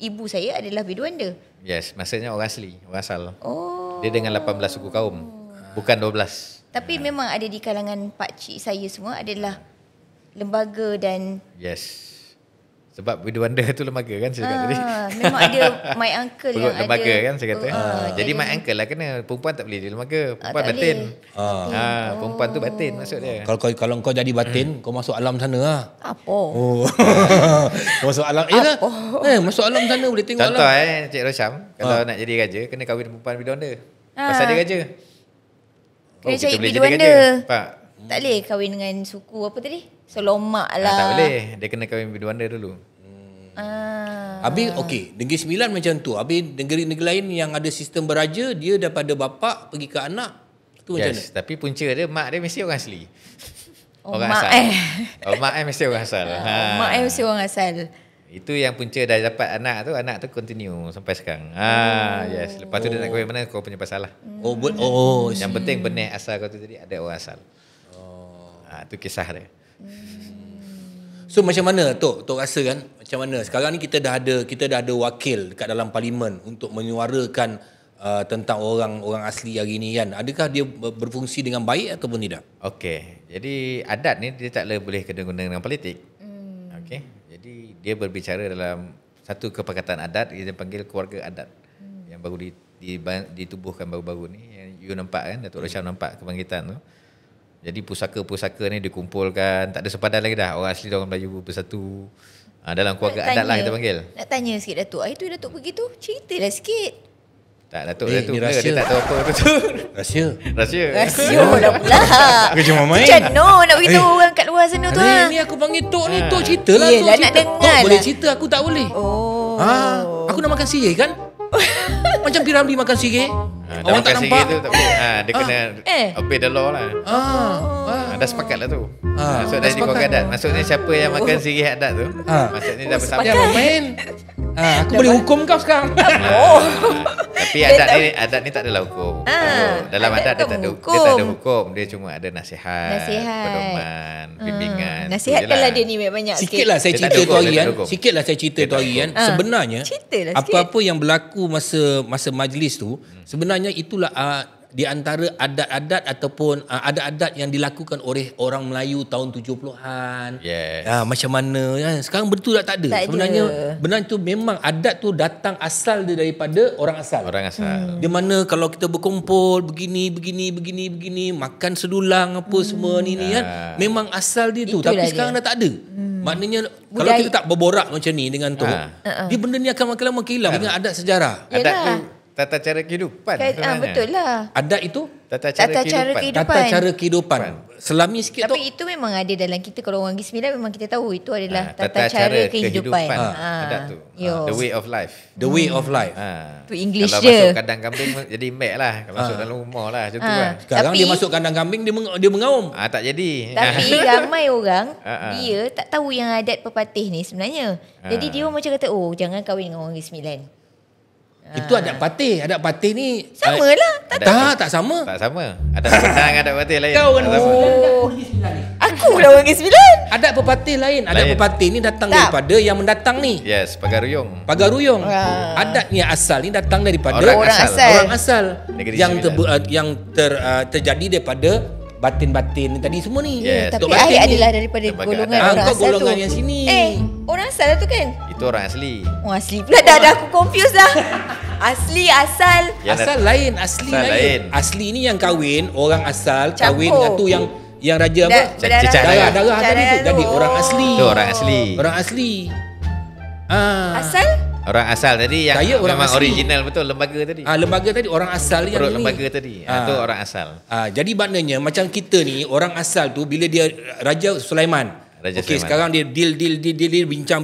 ibu saya adalah biduanda.
Yes. Maksudnya orang asli. Orang asal.
Oh.
Dia dengan 18 suku kaum. Bukan 12.
Tapi memang ada di kalangan pakcik saya semua adalah lembaga dan
Yes. Sebab biduanda tu lembaga kan saya cakap tadi.
memang ada my uncle
Perut
yang
lembaga
ada.
kan saya kata. Jadi my uncle lah kena. Perempuan tak boleh di lembaga. Perempuan
tak
batin.
boleh.
Perempuan tu batin maksud dia.
Kalau kau jadi batin, kau masuk alam sana lah.
Apa?
Oh. Masuk alam. Masuk alam sana boleh tengok
Contoh
alam.
Cik Rosyam, kalau nak jadi raja kena kahwin perempuan biduanda. Pasal dia raja.
Kena
kita
cari
boleh jadi
biduanda.
raja. Pak.
Tak boleh kahwin dengan suku apa tadi? Selomak lah.
Tak boleh. Dia kena kahwin biduanda dulu.
Habis okey, Negeri Sembilan macam tu. Habis negeri-negeri lain yang ada sistem beraja, dia daripada bapa pergi ke anak. Tu macam mana?
Yes, tapi punca dia mak dia mesti orang asli.
Oh,
Orang
mak
asal. Mak mesti orang asal.
Mak mesti orang asal.
Itu yang punca dah dapat anak tu continue sampai sekarang. Yes. Lepas tu dia nak kahwin mana kau punya pasal lah. Yang penting benih asal kau tu tadi ada orang asal. Tu kisah dia.
So macam mana Tok rasa kan? Macam mana? Sekarang ni kita dah ada wakil dekat dalam parlimen untuk menyuarakan tentang orang asli hari ni kan. Adakah dia berfungsi dengan baik ataupun tidak?
Okey. Jadi adat ni dia tak boleh kena-guna dengan politik. Okey. Jadi dia berbicara dalam satu kepakatan adat, dia panggil keluarga adat yang baru ditubuhkan baru-baru ni. Yang you nampak kan, Datuk Rosyam nampak kebangkitan tu. Jadi pusaka-pusaka ni dikumpulkan, tak ada sepadan lagi dah. Orang asli dan orang Melayu bersatu dalam keluarga adat lah kita panggil. Nak
tanya sikit Datuk, hari tu Datuk pergi tu, ceritalah sikit.
Tak, Datuk dia tak tahu apa tu.
Rahsia
dah pula.
Aku cuma main.
Macam nak beritahu orang kat luar sana tu.
Ni aku panggil Tok ni, Tok ceritalah.
Yelah, nak dengar
Tok
lah.
boleh cerita, aku tak boleh. Aku nak makan sirih kan? Macam Piramli makan sirih.
Orang tak nampak tu tak boleh. Dia kena obey the law lah. Dah sepakat lah tu. Maksud dari keluarga adat. Maksudnya siapa yang makan sirih adat tu, maksudnya dah bersama.
Jangan main. Aku boleh hukum kau sekarang.
Tapi adat ni tak adalah hukum. Dalam adat dia tak ada hukum. Dia cuma ada nasihat. Pedoman, bimbingan.
Nasihatkanlah dia ni banyak sikit.
Sikitlah saya cerita tu hari kan. Sebenarnya apa-apa yang berlaku masa majlis tu, sebenarnya itulah di antara adat-adat ataupun adat-adat yang dilakukan oleh orang Melayu tahun 70-an.
Yes.
Macam mana kan? Sekarang betul tak ada. Sebenarnya benar tu memang adat tu datang asal dia daripada orang asal. Di mana kalau kita berkumpul begini makan sedulang apa semua ni kan, memang asal dia tu. Tapi sekarang dah tak ada. Maknanya kalau kita tak berborak macam ni dengan tu, dia benda ni akan makin lama hilang dengan adat sejarah.
Adat tu tata cara kehidupan sebenarnya.
Betul lah.
Adat itu
tata cara kehidupan.
Selami sikit tu.
Tapi itu memang ada dalam kita. Kalau orang Negeri Sembilan memang kita tahu itu adalah tata cara kehidupan.
Adat tu. The way of life.
The way of life.
Tu English
kalau
je.
Kalau masuk kandang kambing jadi mek lah. Kalau masuk dalam rumah lah macam tu lah.
Sekarang dia masuk kandang kambing dia mengaum.
Tak jadi.
Tapi ramai orang dia tak tahu yang adat pepatih ni sebenarnya. Jadi dia macam kata, jangan kahwin dengan orang Negeri Sembilan.
Itu adat patih. Adat patih ni
sama lah.
Tak sama.
Tak sama. Adat petang, adat patih lain.
Kau kan
aku dah orang Negeri Sembilan.
Adat pepatih lain. Adat pepatih ni datang daripada yang mendatang ni.
Yes, pagaruyung.
Adatnya asal ni datang daripada
orang asal.
Yang terjadi daripada batin-batin tadi semua ni.
Yes.
Tapi I adalah daripada golongan orang asal tu.
Golongan yang sini.
Orang asal tu kan?
Itu orang asli.
Orang asli pula dah aku confuse dah. Asli, asal.
Asal lain, asli lain. Asli ni yang kahwin, orang asal kahwin dengan tu yang raja apa?
Cicak
darah tadi tu. Jadi orang asli.
Itu orang asli.
Orang asli.
Asal?
Orang asal tadi yang memang original betul lembaga tadi.
Lembaga tadi orang asal yang ni.
Lembaga tadi. Itu orang asal.
Jadi maknanya macam kita ni orang asal tu bila dia Raja Sulaiman. Okey, sekarang dia deal bincang.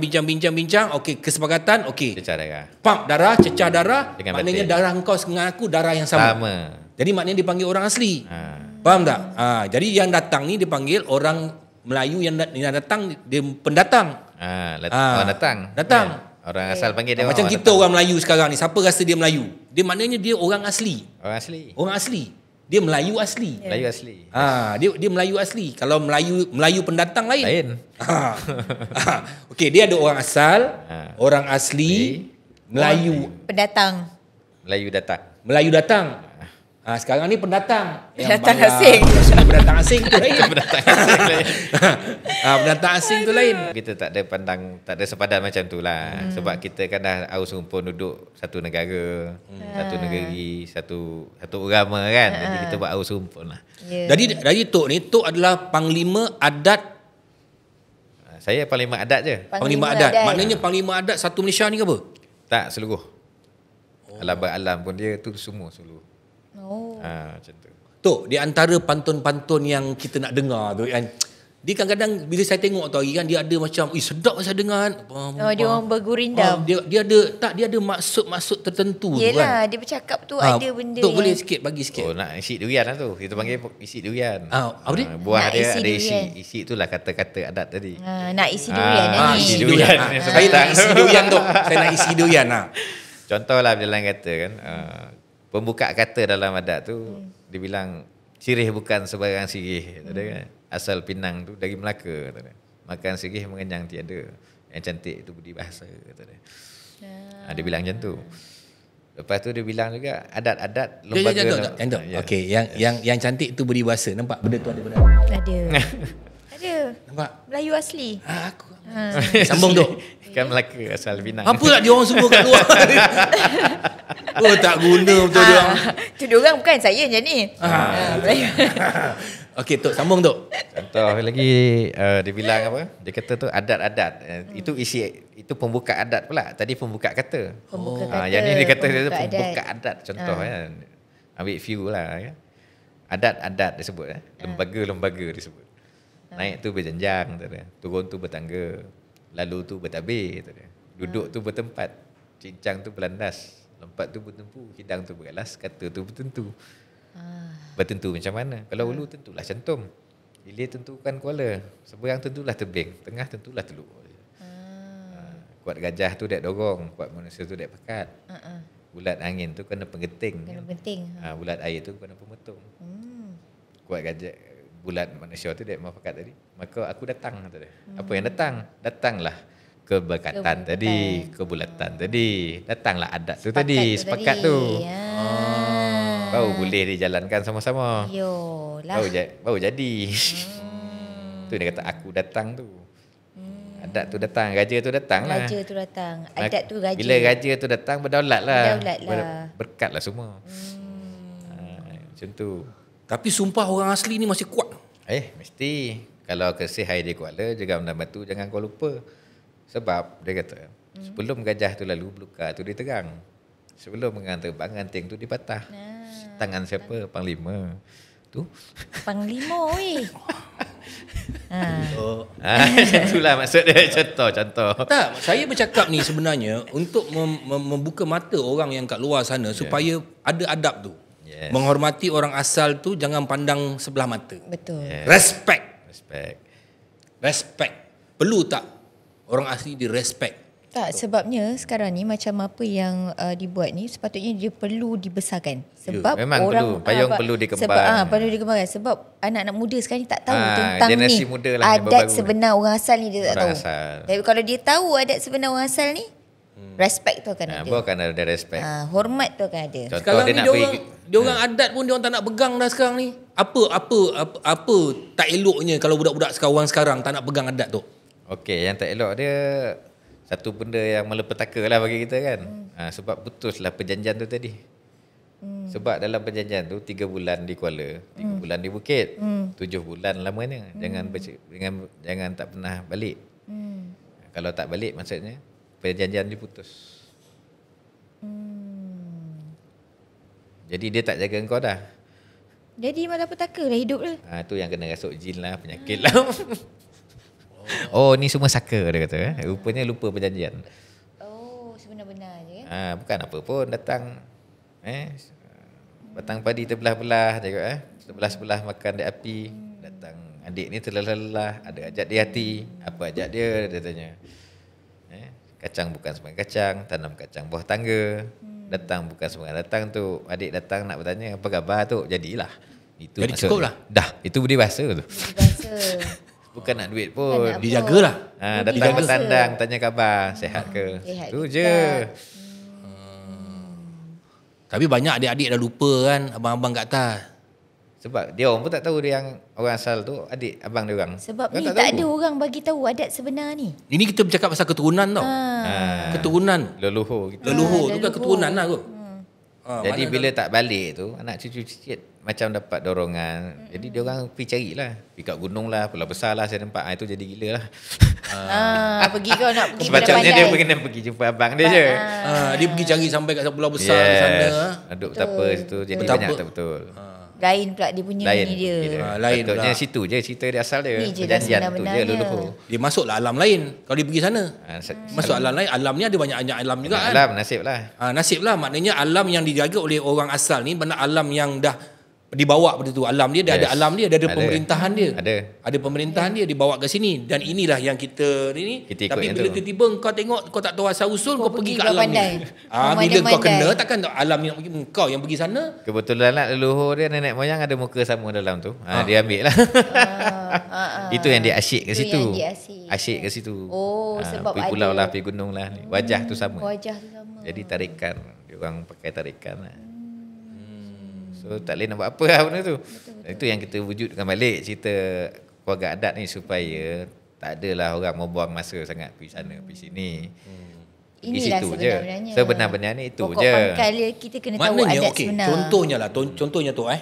Okey, kesepakatan okey.
Cecah darah.
Pump darah, cecah darah. Maknanya darah engkau dengan aku darah yang sama. Jadi maknanya dipanggil orang asli. Faham tak? Jadi yang datang ni dipanggil orang Melayu yang datang dia pendatang.
Orang datang. Orang asal panggil dia
macam kita orang Melayu sekarang ni, siapa rasa dia Melayu? Dia maknanya dia orang asli. Orang asli. Dia Melayu asli.
Melayu asli.
Dia Melayu asli. Kalau Melayu pendatang lain. Okey, dia ada orang asal, orang asli, Melayu
pendatang.
Melayu datang. Sekarang ni pendatang.
Pendatang asing.
Pendatang asing tu lain. Pendatang asing tu lain.
Kita tak ada sepadan macam tu lah. Sebab kita kan dah harus rumpun duduk satu negara, satu negeri, satu agama kan. Jadi kita buat harus rumpun lah.
Jadi Tok adalah Panglima Adat.
Saya Panglima Adat je.
Panglima Adat. Maknanya Panglima Adat satu Malaysia ni ke apa?
Tak, seluruh. Alam pun dia tu semua seluruh.
Macam tu. Tok, di antara pantun-pantun yang kita nak dengar tu kan, Dia kadang-kadang bila saya tengok tu hari kan, dia ada macam sedap saya dengar.
Dia orang bergurindam.
Dia ada maksud tertentu.
Yelah,
tu kan.
dia bercakap tu ada benda
tu
yang
boleh sikit bagi sikit.
Nak isi durian lah tu. Kita panggil isi durian.
Apa dia?
Buah
Nak
dia
isi
ada isi.
durian.
Isi itulah kata-kata adat tadi.
nak isi durian ni.
isi durian.
Saya nak isi durian tu. Saya nak isi durian.
Contohlah dalam kata kan, pembuka kata dalam adat tu dibilang sirih bukan sebarang sirih, kan? Asal Pinang tu dari Melaka, makan sirih mengenyang tiada, yang cantik itu budi bahasa, dia bilang macam tu. Lepas tu dia bilang juga adat-adat lembaga.
Okey, yang cantik tu budi bahasa. Nampak benda tu ada benar.
Ada.
Nampak?
Melayu asli.
Aku. Sambung tu.
Kan Melaka asal Pinang.
Apa lah dia orang semua kat luar. Tak guna betul dia orang.
Tu dia orang bukan saya macam ni. Melayu.
Okey, Tok, sambung Tok.
Contoh lagi dia bilang apa? Dia kata tu adat-adat. Itu itu pembuka adat pula. Tadi pembuka kata.
Pembuka kata.
Yang ni dia kata dia pembuka adat. Contoh kan. Ambil few lah ya. Adat-adat disebut lembaga-lembaga disebut. Naik tu berjenjang, turun tu bertangga, lalu tu bertabir, duduk tu bertempat, cincang tu berlandas, lompat tu bertempu, hidang tu beralas, kata tu bertentu. Bertentu macam mana? Kalau ulu tentulah cantum, hilir tentukan kuala, seberang tentulah tebing, tengah tentulah teluk. Kuat gajah tu dek dorong, kuat manusia tu dek pekat. Bulat angin tu kena penggeting. Bulat air tu kena pemetung. Kuat gajah, bulat manusia tu dek mau pekat tadi, maka aku datang tadi. Apa yang datang? Datanglah keberkatan tadi, kebulatan tadi, datanglah adat tu tadi, sepakat tu. Baru boleh dijalankan sama-sama. Baru jadi. Tu dia kata aku datang tu. Adat tu datang, raja tu datang lah.
Raja tu datang, adat tu raja.
Bila raja tu datang berdaulat lah. Berkat lah semua. Macam tu.
Tapi sumpah orang asli ni masih kuat.
Mesti. Kalau kesih hai di Kuala, jaga benda batu, jangan kau lupa. Sebab dia kata, sebelum gajah tu lalu, belukar tu ditegang. Sebelum mengantar banganting tu dipatah. Tangan siapa? Panglima. Tu.
Panglima weh.
Itulah maksud dia. Contoh.
Tak, saya bercakap ni sebenarnya untuk membuka mata orang yang kat luar sana supaya ada adab tu. Yes. Menghormati orang asal tu jangan pandang sebelah mata.
Betul.
Yes.
Respect. Perlu tak orang asli direspect?
Tak, sebabnya sekarang ni macam apa yang dibuat ni sepatutnya dia perlu dibesarkan. Sebab
memang
orang
payung perlu dikembangkan.
Perlu dikembangkan sebab anak-anak muda sekarang ni tak tahu tentang
generasi
ni.
Muda lah
adat sebenar orang asal ni dia tak tahu.
Asal.
Tapi kalau dia tahu adat sebenar orang asal ni, respect tu akan ada.
Bukan ada respect.
Hormat tu akan ada.
Contoh
sekarang
dia
ni dia orang adat pun dia orang tak nak pegang dah sekarang ni. Apa tak eloknya kalau budak-budak sekarang tak nak pegang adat tu?
Okey, yang tak elok dia satu benda yang melepetaka lah bagi kita kan. Sebab putuslah perjanjian tu tadi. Sebab dalam perjanjian tu 3 bulan di Kuala, 3 bulan di Bukit, 7 bulan lamanya. Jangan tak pernah balik. Kalau tak balik maksudnya perjanjian diputus. Jadi dia tak jaga engkau dah.
Jadi malah petaka lah hidup dia.
Tu yang kena rasuk jin lah, penyakit lah. Ni semua saka dia kata. Rupanya lupa perjanjian.
Sebenar-benar je
Bukan apa pun datang. Batang padi terbelah-belah je sebelah-sebelah makan di api. Datang adik ni terlelah-lelah, ada ajak di hati. Apa ajak dia tanya. Kacang bukan sembarang kacang, tanam kacang buah tangga. Datang bukan sembarang datang tu. Adik datang nak bertanya apa khabar tu. Jadilah. Itu
jadi cukup lah.
Dah, itu budi bahasa tu.
Budi bahasa.
Bukan nak duit pun.
Dijagalah.
Datang bertandang, tanya khabar, sihat ke? Itu je.
Tapi banyak adik-adik dah lupa kan, abang-abang kat atas.
Sebab dia orang pun tak tahu dia yang orang asal tu adik abang dia orang.
Sebab ni tak ada orang bagi tahu adat sebenar ni.
Ini kita bercakap pasal keturunan tau. Keturunan.
Leluhur kita.
Leluhur tu kan keturunan lah kot.
Jadi bila tak balik tu, anak cucu sikit macam dapat dorongan. Jadi dia orang pergi carilah. Pergi kat gunung lah, pulau besar lah saya nampak. Itu jadi gila lah.
Pergi kau nak pergi
sepatutnya dia kena pergi jumpa abang dia je.
Dia pergi cari sampai kat pulau besar di sana.
Duduk betapa situ. Jadi banyak tak betul.
Lain pula dia punya
Lain.
ni dia.
Lain
Patutnya
pula.
situ je cerita dia asal dia.
Ni je dah
Perjanjian tu je
sebenar-benarnya.
leluhur.
Dia masuklah alam lain kalau dia pergi sana.
Ha,
Masuk alam lain, alam ni ada banyak alam juga kan.
alam nasib lah.
Nasib lah, maknanya alam yang dijaga oleh orang asal ni benar alam yang dah dibawa pada tu. Alam dia, dia ada alam dia, dia ada pemerintahan dia. Ada pemerintahan dia dibawa ke sini, dan inilah yang kita ni.
Kita ikut
Tapi
yang
bila
tu.
tiba-tiba kau tengok kau tak tahu asal usul, kau pergi ke
kau
alam
pandai.
ni. Bila kau
Pandai-pandai.
kena, takkan alam yang pergi kau yang pergi sana.
Kebetulan lah leluhur dia, nenek moyang ada muka sama dalam tu. Dia ambil lah. Itu yang dia asyik ke
Itu
situ.
yang dia asyik.
ke situ.
Oh, sebab
pergi
ada.
pulau lah, pergi gunung lah. Wajah tu sama.
Wajah tu sama.
Jadi tarikan. Dia orang pakai tarikan lah. So tak boleh nak buat apa lah benda tu. Itu yang kita wujudkan balik cerita keluarga adat ni, supaya tak adalah orang membuang masa sangat pergi sana, pergi sini. Pergi
Inilah
situ je.
sebenarnya.
Sebenar-benarnya itu
Pokok
je.
pangkal dia, kita kena tahu
Maknanya
adat
okey,
sebenar.
contohnya tu
Ha.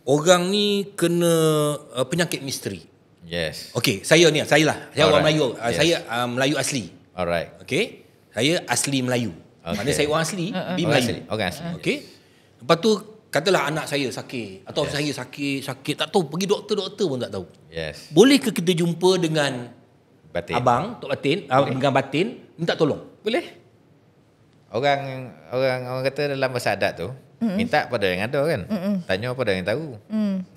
orang ni kena penyakit misteri.
Yes.
Okey, saya lah. Saya orang
Alright.
Melayu.
Yes.
Saya Melayu asli.
Alright.
Okey. Saya asli Melayu.
Okay.
Maknanya saya orang asli, di
Orang
Melayu.
asli. Orang asli.
Okey. Lepas tu katalah anak saya sakit atau saya sakit tak tahu, pergi doktor pun tak tahu.
Yes.
Boleh ke kita jumpa dengan
Batin.
abang Tok Batin, dengan Batin, minta tolong?
Boleh. Orang kata dalam bahasa adat tu, minta pada yang ada kan. Tanya pada yang tahu.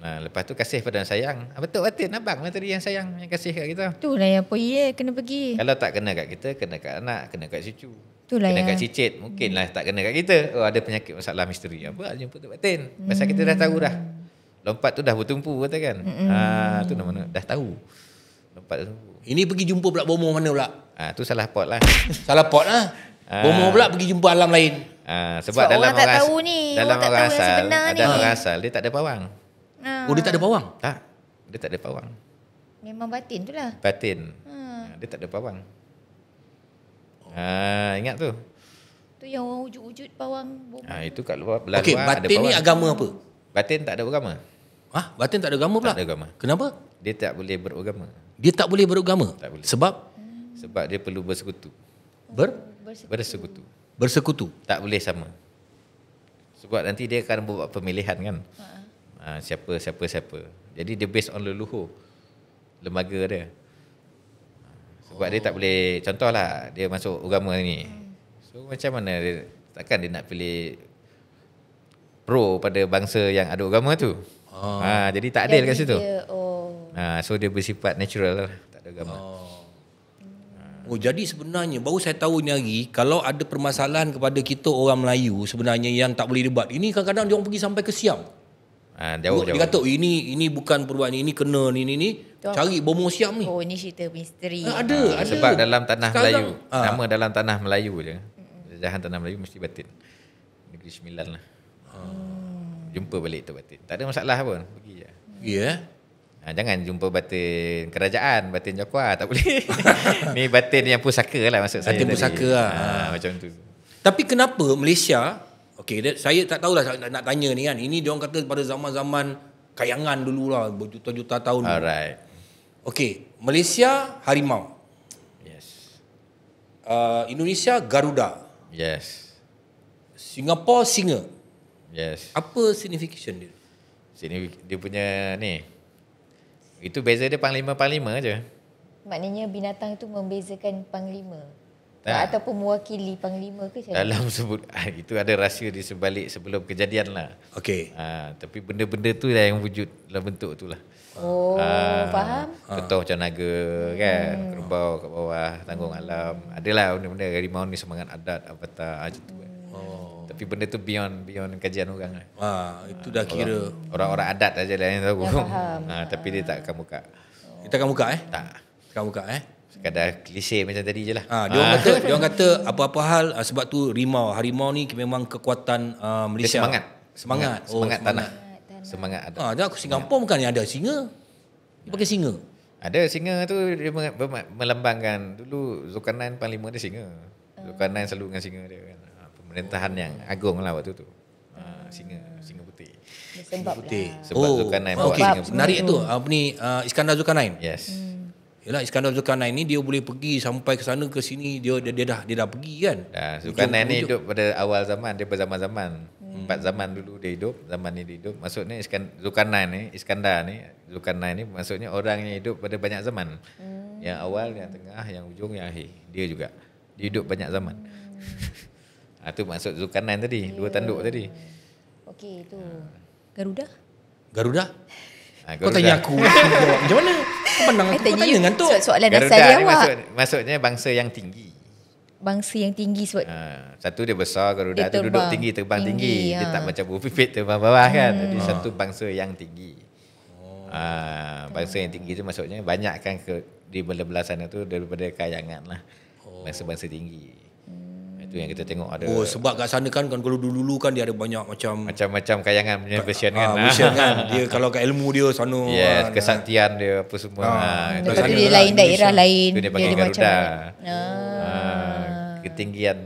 Nah, lepas tu kasih pada yang sayang. Betul Batin, abang lah tadi yang sayang, yang kasih kat kita.
Itulah yang pergi kena pergi.
Kalau tak kena kat kita, kena kat anak, kena kat cucu.
Itulah
Kena
yang
kat cicit, mungkinlah tak kena kat kita. Oh, ada penyakit masalah misteri. Apa jumpa Tok Batin. Pasal kita dah tahu dah. Lompat tu dah bertumpu kata kan. Tu nama dah tahu. Lompat tu.
Ini pergi jumpa pula bomoh mana pula?
Tu salah pot lah.
Salah pot lah. Bomoh pula pergi jumpa alam lain.
Sebab dalam
orang tak tahu ni.
dalam
Orang tak
orang
tahu yang
asal,
sebenar
ada
ni.
orang asal dia tak ada pawang.
Oh, dia tak ada pawang?
Tak. Dia tak ada pawang.
Memang batin tu lah.
Batin. Dia tak ada pawang. Ingat tu.
Tu yang orang wujud-wujud pawang.
Itu kat luar belah
Okey,
luar ada
Batin ni
pawang.
agama apa?
Batin tak ada agama.
Batin tak ada agama pula?
Tak ada agama.
Kenapa?
Dia tak boleh beragama.
Dia tak boleh beragama?
Tak boleh.
Sebab
dia perlu bersekutu.
bersekutu.
Tak boleh sama. Sebab nanti dia akan buat pemilihan kan. Siapa. Jadi dia based on leluhur lembaga dia. Sebab dia tak boleh, contohlah dia masuk agama ni. So macam mana dia, takkan dia nak pilih pro pada bangsa yang ada agama tu. Jadi tak adil kat situ. So dia bersifat natural lah, tak ada agama.
Jadi sebenarnya baru saya tahu ni hari, kalau ada permasalahan kepada kita orang Melayu sebenarnya yang tak boleh debat. Ini kadang-kadang dia orang pergi sampai ke Siam.
Jauh.
Dia kata ini bukan perbuatan ini kena ni. Cari bomoh Siam ni.
Oh, ni cerita misteri.
Ada.
Sebab dalam tanah
Sekarang,
Melayu, nama dalam tanah Melayu je. Jajahan tanah Melayu mesti Batin. Negeri Sembilan lah. Jumpa balik tu Batin. Tak ada masalah pun. Pergi je.
Ya.
Jangan jumpa batin kerajaan, batin Jaguar, tak boleh. Ni batin yang pusaka lah maksud saya.
Batin pusaka lah.
Macam tu.
Tapi kenapa Malaysia, saya tak tahulah nak tanya ni kan. Ini diorang kata pada zaman-zaman kayangan dulu lah, berjuta-juta tahun.
Alright.
Malaysia harimau.
Yes.
Indonesia Garuda.
Yes.
Singapura singa.
Yes.
Apa signification dia?
Sini dia punya ni. Itu beza dia panglima-panglima je.
Maknanya binatang tu membezakan panglima.
Tak.
Ataupun mewakili panglima ke macam mana?
Dalam sebut itu ada rahsia di sebalik sebelum kejadian lah.
Okey.
Tapi benda-benda tu lah yang wujud dalam bentuk tu lah.
Oh, faham?
Contoh macam naga kan, kerbau kat bawah, tanggung alam. Adalah benda-benda harimau ni semangat adat, avatar macam tu. Tapi benda tu beyond kajian orang lah.
Itu dah kira
Orang-orang adat aja lah yang tahu.
Yang faham.
Tapi dia tak akan buka.
kita akan buka
Tak.
Kita akan buka
Sekadar klise macam tadi je lah.
Dia orang kata apa-apa hal sebab tu harimau ni memang kekuatan
Dia
Malaysia.
semangat tanah. Semangat adat.
Aku Singapura bukan yang ada singa. Dia pakai singa.
Ada singa tu dia melambangkan dulu Zulkarnain panglima dia singa. Zulkarnain selalu dengan singa dia kan. Pemerintahan yang agung lah waktu tu. Singa putih.
Sebab
Putih.
lah.
Sebab Zulkarnain bawa
Okey,
singa putih.
menarik tu. Iskandar Zulkarnain.
Yes.
Yalah, Iskandar Zulkarnain ni dia boleh pergi sampai ke sana ke sini, dia dah pergi kan.
Zulkarnain ni hidup pada awal zaman, dia berzaman-zaman. 4 zaman dulu dia hidup, zaman ni dia hidup. Maksudnya Iskandar ni maksudnya orang yang hidup pada banyak zaman. Yang awal, yang tengah, yang ujung, yang akhir. Dia juga. Dia hidup banyak zaman. Itu maksud Zulkarnain tadi, 2 tanduk tadi.
Okey, tu. Garuda?
Kau tanya aku. Macam mana? Kau pandang aku, kau tanya dengan tu.
Soalan asal
Garuda
dia
ni
awak.
maksudnya bangsa yang tinggi.
Bangsa yang tinggi sebab
Satu dia besar, Garuda
dia
tu duduk tinggi, terbang tinggi. Dia tak macam burung-pipit terbang bawah kan. Jadi satu bangsa yang tinggi. Bangsa yang tinggi tu maksudnya banyakkan di belah-belah sana tu daripada kayangan lah. Bangsa-bangsa tinggi. Itu yang kita tengok ada.
Sebab kat sana kan kalau dulu kan dia ada banyak
macam-macam kayangan punya version kan.
Version kan. Dia kalau kat ilmu dia sana.
Yes, kesaktian dia apa semua.
lepas tu dia lain daerah lain.
Dia panggil Garuda. Ketinggian.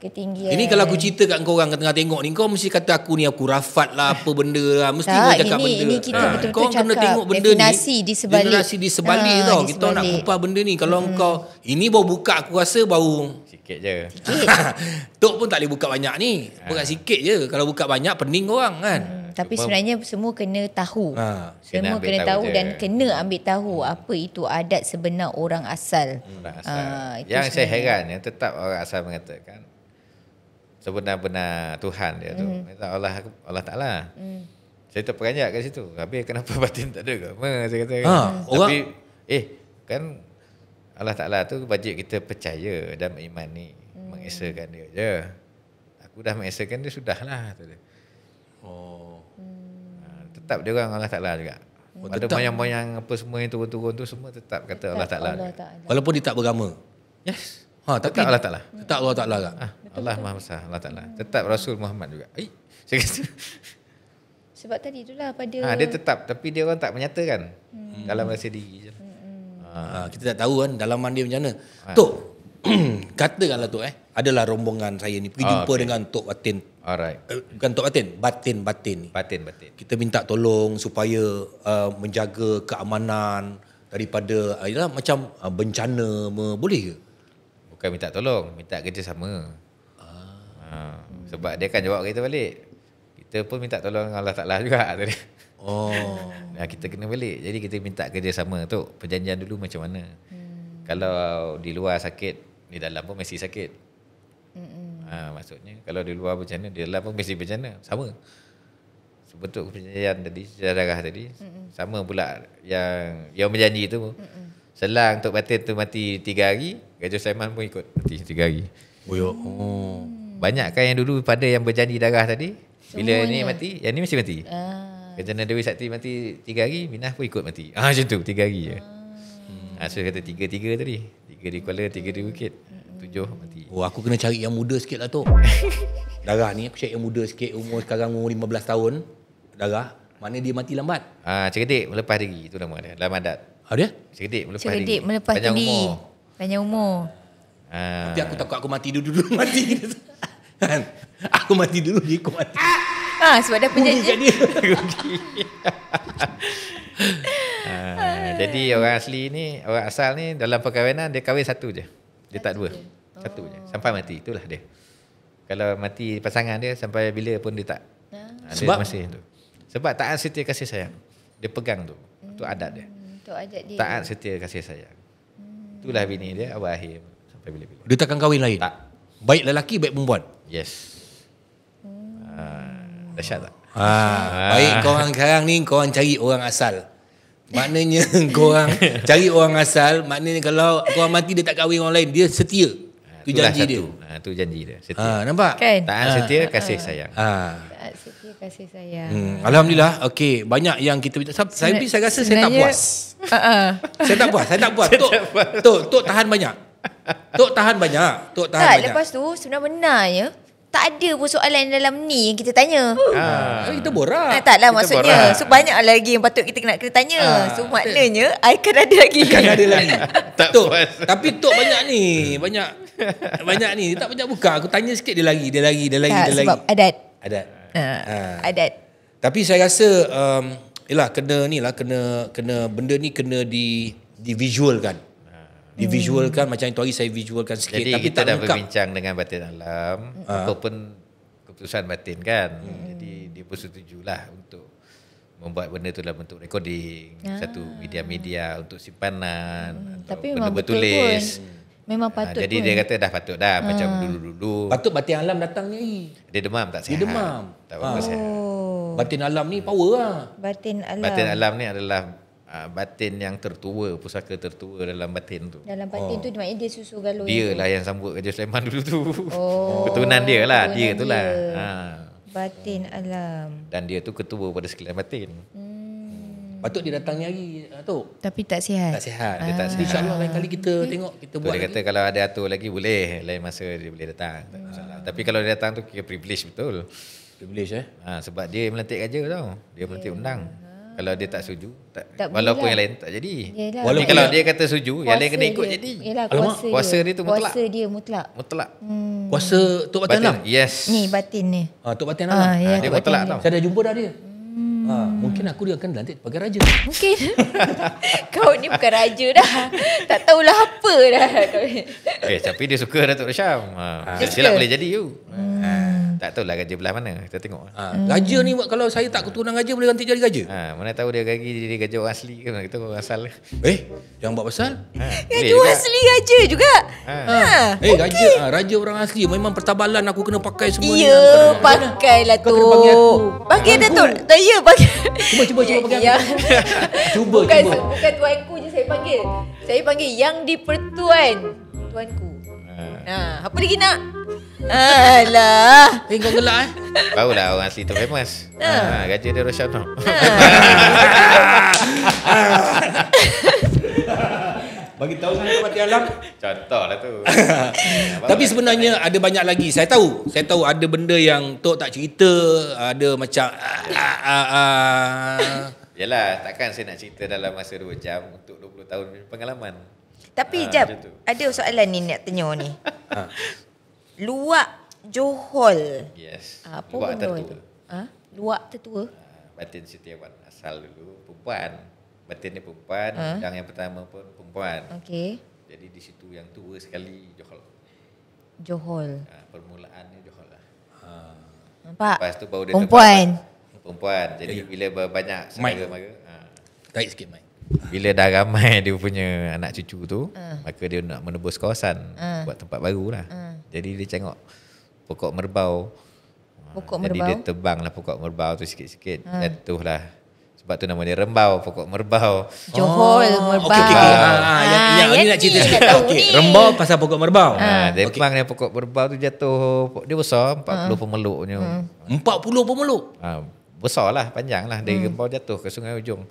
Ini kalau aku cerita kat kau orang kat tengah tengok ni, kau mesti kata aku ni aku rafat lah apa benda lah. Mesti kau cakap benda.
Ini kita betul-betul
kau
cakap
kena tengok benda
definasi
ni.
di sebalik.
Definasi di sebalik tau. Kita nak kupas benda ni. Kalau kau ini baru buka, aku rasa baru
Sikit je.
Tok pun tak boleh buka banyak ni. Buka sikit je. Kalau buka banyak pening korang kan.
Tapi sebenarnya semua kena tahu. Semua
Kena
kena
ambil
tahu
tahu
dan
je.
kena ambil tahu apa itu adat sebenar orang asal.
Orang asal.
Itu
Yang saya
sebenarnya.
heran yang tetap orang asal mengatakan sebenar-benar Tuhan dia tu. Allah Ta'ala. Saya terperanjat kat situ. Habis kenapa batin tak ada agama? Saya kata. Tapi kan Allah Ta'ala tu wajib kita percaya dan mengimani, mengesakan dia je. Aku dah mengesakan dia, sudahlah. Tetap dia orang Allah Ta'ala juga. Ada moyang-moyang apa semua yang turun-turun tu semua tetap kata Allah Ta'ala.
Walaupun dia tak beragama.
Yes.
Tapi
Tetap Allah Ta'ala.
Tetap Allah Ta'ala kan.
Allah Maha Besar, Allah Ta'ala. Tetap Rasul Muhammad juga. Saya kata.
Sebab tadi itulah pada
Dia tetap, tapi dia orang tak menyatakan dalam rahsia diri je.
Kita tak tahu kan dalaman dia macam mana. Tok, katakanlah Tok adalah rombongan saya ni pergi jumpa dengan Tok Batin.
Alright.
Bukan Tok Batin, Batin ni.
Batin.
Kita minta tolong supaya menjaga keamanan daripada macam bencana, boleh ke?
Bukan minta tolong, minta kerjasama. Sebab dia akan jawab kita balik. Kita pun minta tolong Allah Ta'ala juga tadi. Kita kena balik. Jadi kita minta kerjasama tu. Perjanjian dulu macam mana. Kalau di luar sakit, di dalam pun mesti sakit. Maksudnya kalau di luar bencana, di dalam pun mesti bencana. Sama. Sebentuk perjanjian tadi, sejarah tadi, sama pula yang berjanji tu. Selang Tok Batin tu mati 3 hari, Gajah Sulaiman pun ikut mati 3 hari. Banyak kan yang dulu pada yang berjanji darah tadi, bila ni mati, yang ni mesti mati. Kejana Dewi Sakti mati 3 hari, Minah pun ikut mati. Macam tu 3 hari je. So kata 3 tadi. 3 di Kuala, 3 di Bukit. 7 mati.
Aku kena cari yang muda sikit lah Tok. Darah ni aku cari yang muda sikit, umur sekarang umur 15 tahun. Darah, mana dia mati lambat?
Cerdik melepas diri, itu nama dia. Dalam adat.
Dia?
Cerdik melepas
cerdik
diri.
melepas
Panjang
diri.
umur.
Panjang umur.
Tapi aku takut aku mati dulu mati. Kan? Aku mati dulu dia aku mati.
Sebab dah perjanjian.
Jadi orang asli ni, orang asal ni dalam perkahwinan dia kahwin satu je. Dia tak dua. Satu je. Sampai mati, itulah dia. Kalau mati pasangan dia sampai bila pun dia tak.
Sebab?
Dia masih tu. Sebab taat setia kasih sayang. Dia pegang tu. Itu adat dia.
Itu adat dia.
Taat setia kasih sayang. Itulah bini dia awal akhir sampai bila-bila.
Dia takkan kahwin lain?
Tak.
Baik lelaki, baik perempuan?
Yes. Dahsyat tak?
Baik korang sekarang ni, korang cari orang asal. Maknanya korang cari orang asal, maknanya kalau korang mati dia tak kahwin orang lain, dia setia. Itu janji dia.
Itu janji dia. Setia.
Nampak?
Kan?
Taat setia kasih sayang.
Taat setia kasih sayang.
Alhamdulillah. Okey, banyak yang kita saya rasa saya tak puas. Saya tak puas. Tok tahan banyak. Tok tahan banyak.
Lepas tu sebenarnya tak ada pun soalan dalam ni yang kita tanya.
Kita borak.
Taklah maksudnya. So banyak lagi yang patut kita kena tanya. So maknanya akan ada lagi.
Tak
Tok,
puas.
tapi Tok banyak ni. Banyak ni. Dia tak banyak buka. Aku tanya sikit dia lagi.
Sebab adat. Adat.
Tapi saya rasa kena benda ni kena divisualkan. Divisualkan macam itu hari saya visualkan sikit.
Jadi
tapi
kita
tak
dah
lengkap.
berbincang dengan batin alam. Apa pun keputusan batin kan. Jadi dia pun setujulah untuk membuat benda tu dalam bentuk recording, satu media-media untuk simpanan, atau
tapi
benda
memang betul
bertulis.
Memang patut
Jadi
pun.
dia kata dah patut dah macam dulu-dulu.
Patut batin alam datang ni.
Dia demam tak sihat.
Dia demam.
Tak apa sihat.
Batin alam ni power lah.
Batin alam.
Batin alam ni adalah batin yang tertua, pusaka tertua dalam batin tu.
Dalam batin tu maknanya dia susu galon.
Dia lah yang sambut Raja Sulaiman dulu tu. Keturunan dia lah, dia tu lah.
Batin alam.
Dan dia tu ketua pada sekalian batin.
Patut dia datang ni hari, Datuk.
Tapi tak sihat.
Tak sihat.
Dia tak sihat.
InsyaAllah lain kali kita tengok, kita
Tu
buat
dia
lagi.
kata kalau ada atur lagi boleh, lain masa dia boleh datang, tak masalah. Tapi kalau dia datang tu kira privilege betul.
Privilege
Sebab dia melantik raja tau. Dia melantik undang. Kalau dia tak setuju,
Tak
walaupun
boleh
yang
lah.
lain tak jadi.
Yelah.
Tapi kalau dia kata setuju, yang lain kena ikut
dia.
jadi.
Yelah,
Kuasa dia tu mutlak.
Kuasa dia mutlak.
Mutlak.
Kuasa Tok Batin Alam.
Yes.
Ni batin ni.
Tok Batin Alam.
Ya,
Dia
Tok Batin
mutlak
Alam.
tau.
Saya dah jumpa dah dia. Mungkin aku dia akan dilantik sebagai raja.
Mungkin. Kau ni bukan raja dah. Tak tahulah apa dah.
Tapi dia suka Datuk Syam. Silap boleh jadi you. Tak tahulah raja belah mana. Kita tengok.
Raja ni kalau saya tak keturunan raja boleh ganti jadi raja.
Mana tahu dia jadi raja orang asli ke. Kita orang asal.
Jangan buat pasal.
Raja asli raja juga.
Raja orang asli. Memang pertabalan aku kena pakai semua ni.
Ya, pakailah tu.
Kau kena panggil aku.
Panggil Datuk. Tak ya, panggil.
Cuba panggil
Ya.
aku.
Bukan
Cuba.
tuanku je saya panggil. Saya panggil yang di-Pertuan. Tuanku. Apa lagi nak? Alah.
Kau gelak
Barulah orang asli tu famous. Raja dia Rosyam tau.
Bagi tahu kan Tok Batin Alam.
Contoh lah tu.
Tapi sebenarnya ada banyak lagi. Saya tahu ada benda yang Tok tak cerita, ada macam
Yalah, takkan saya nak cerita dalam masa 2 jam untuk 20 tahun pengalaman.
Tapi jap,
macam tu.
ada soalan ni nak tanya ni. Luak Johol.
Yes.
Apa
Luak
benda
tertua.
tu? Luak tertua.
Batin Setiawan asal dulu perempuan. Batin ni perempuan, undang yang pertama pun perempuan.
Okey.
Jadi di situ yang tua sekali Johol.
Johol.
Permulaannya Johol lah.
Nampak?
Lepas tu baru dia
Perempuan.
Perempuan. Jadi bila banyak saudara-mara,
tarik sikit mic.
bila dah ramai dia punya anak cucu tu, maka dia nak menebus kawasan, buat tempat baru lah. Jadi dia tengok pokok merbau. Jadi dia tebanglah pokok merbau tu sikit-sikit, jatuhlah. Sebab tu nama dia rembau, pokok merbau.
Johol, merbau.
Yang ni nak cerita sikit. Rembau pasal pokok merbau.
Dia tebangnya pokok merbau tu jatuh, dia besar, 40 pemeluknya.
40 pemeluk.
Besar lah, panjang lah. Dari rembau jatuh ke Sungai Ujung.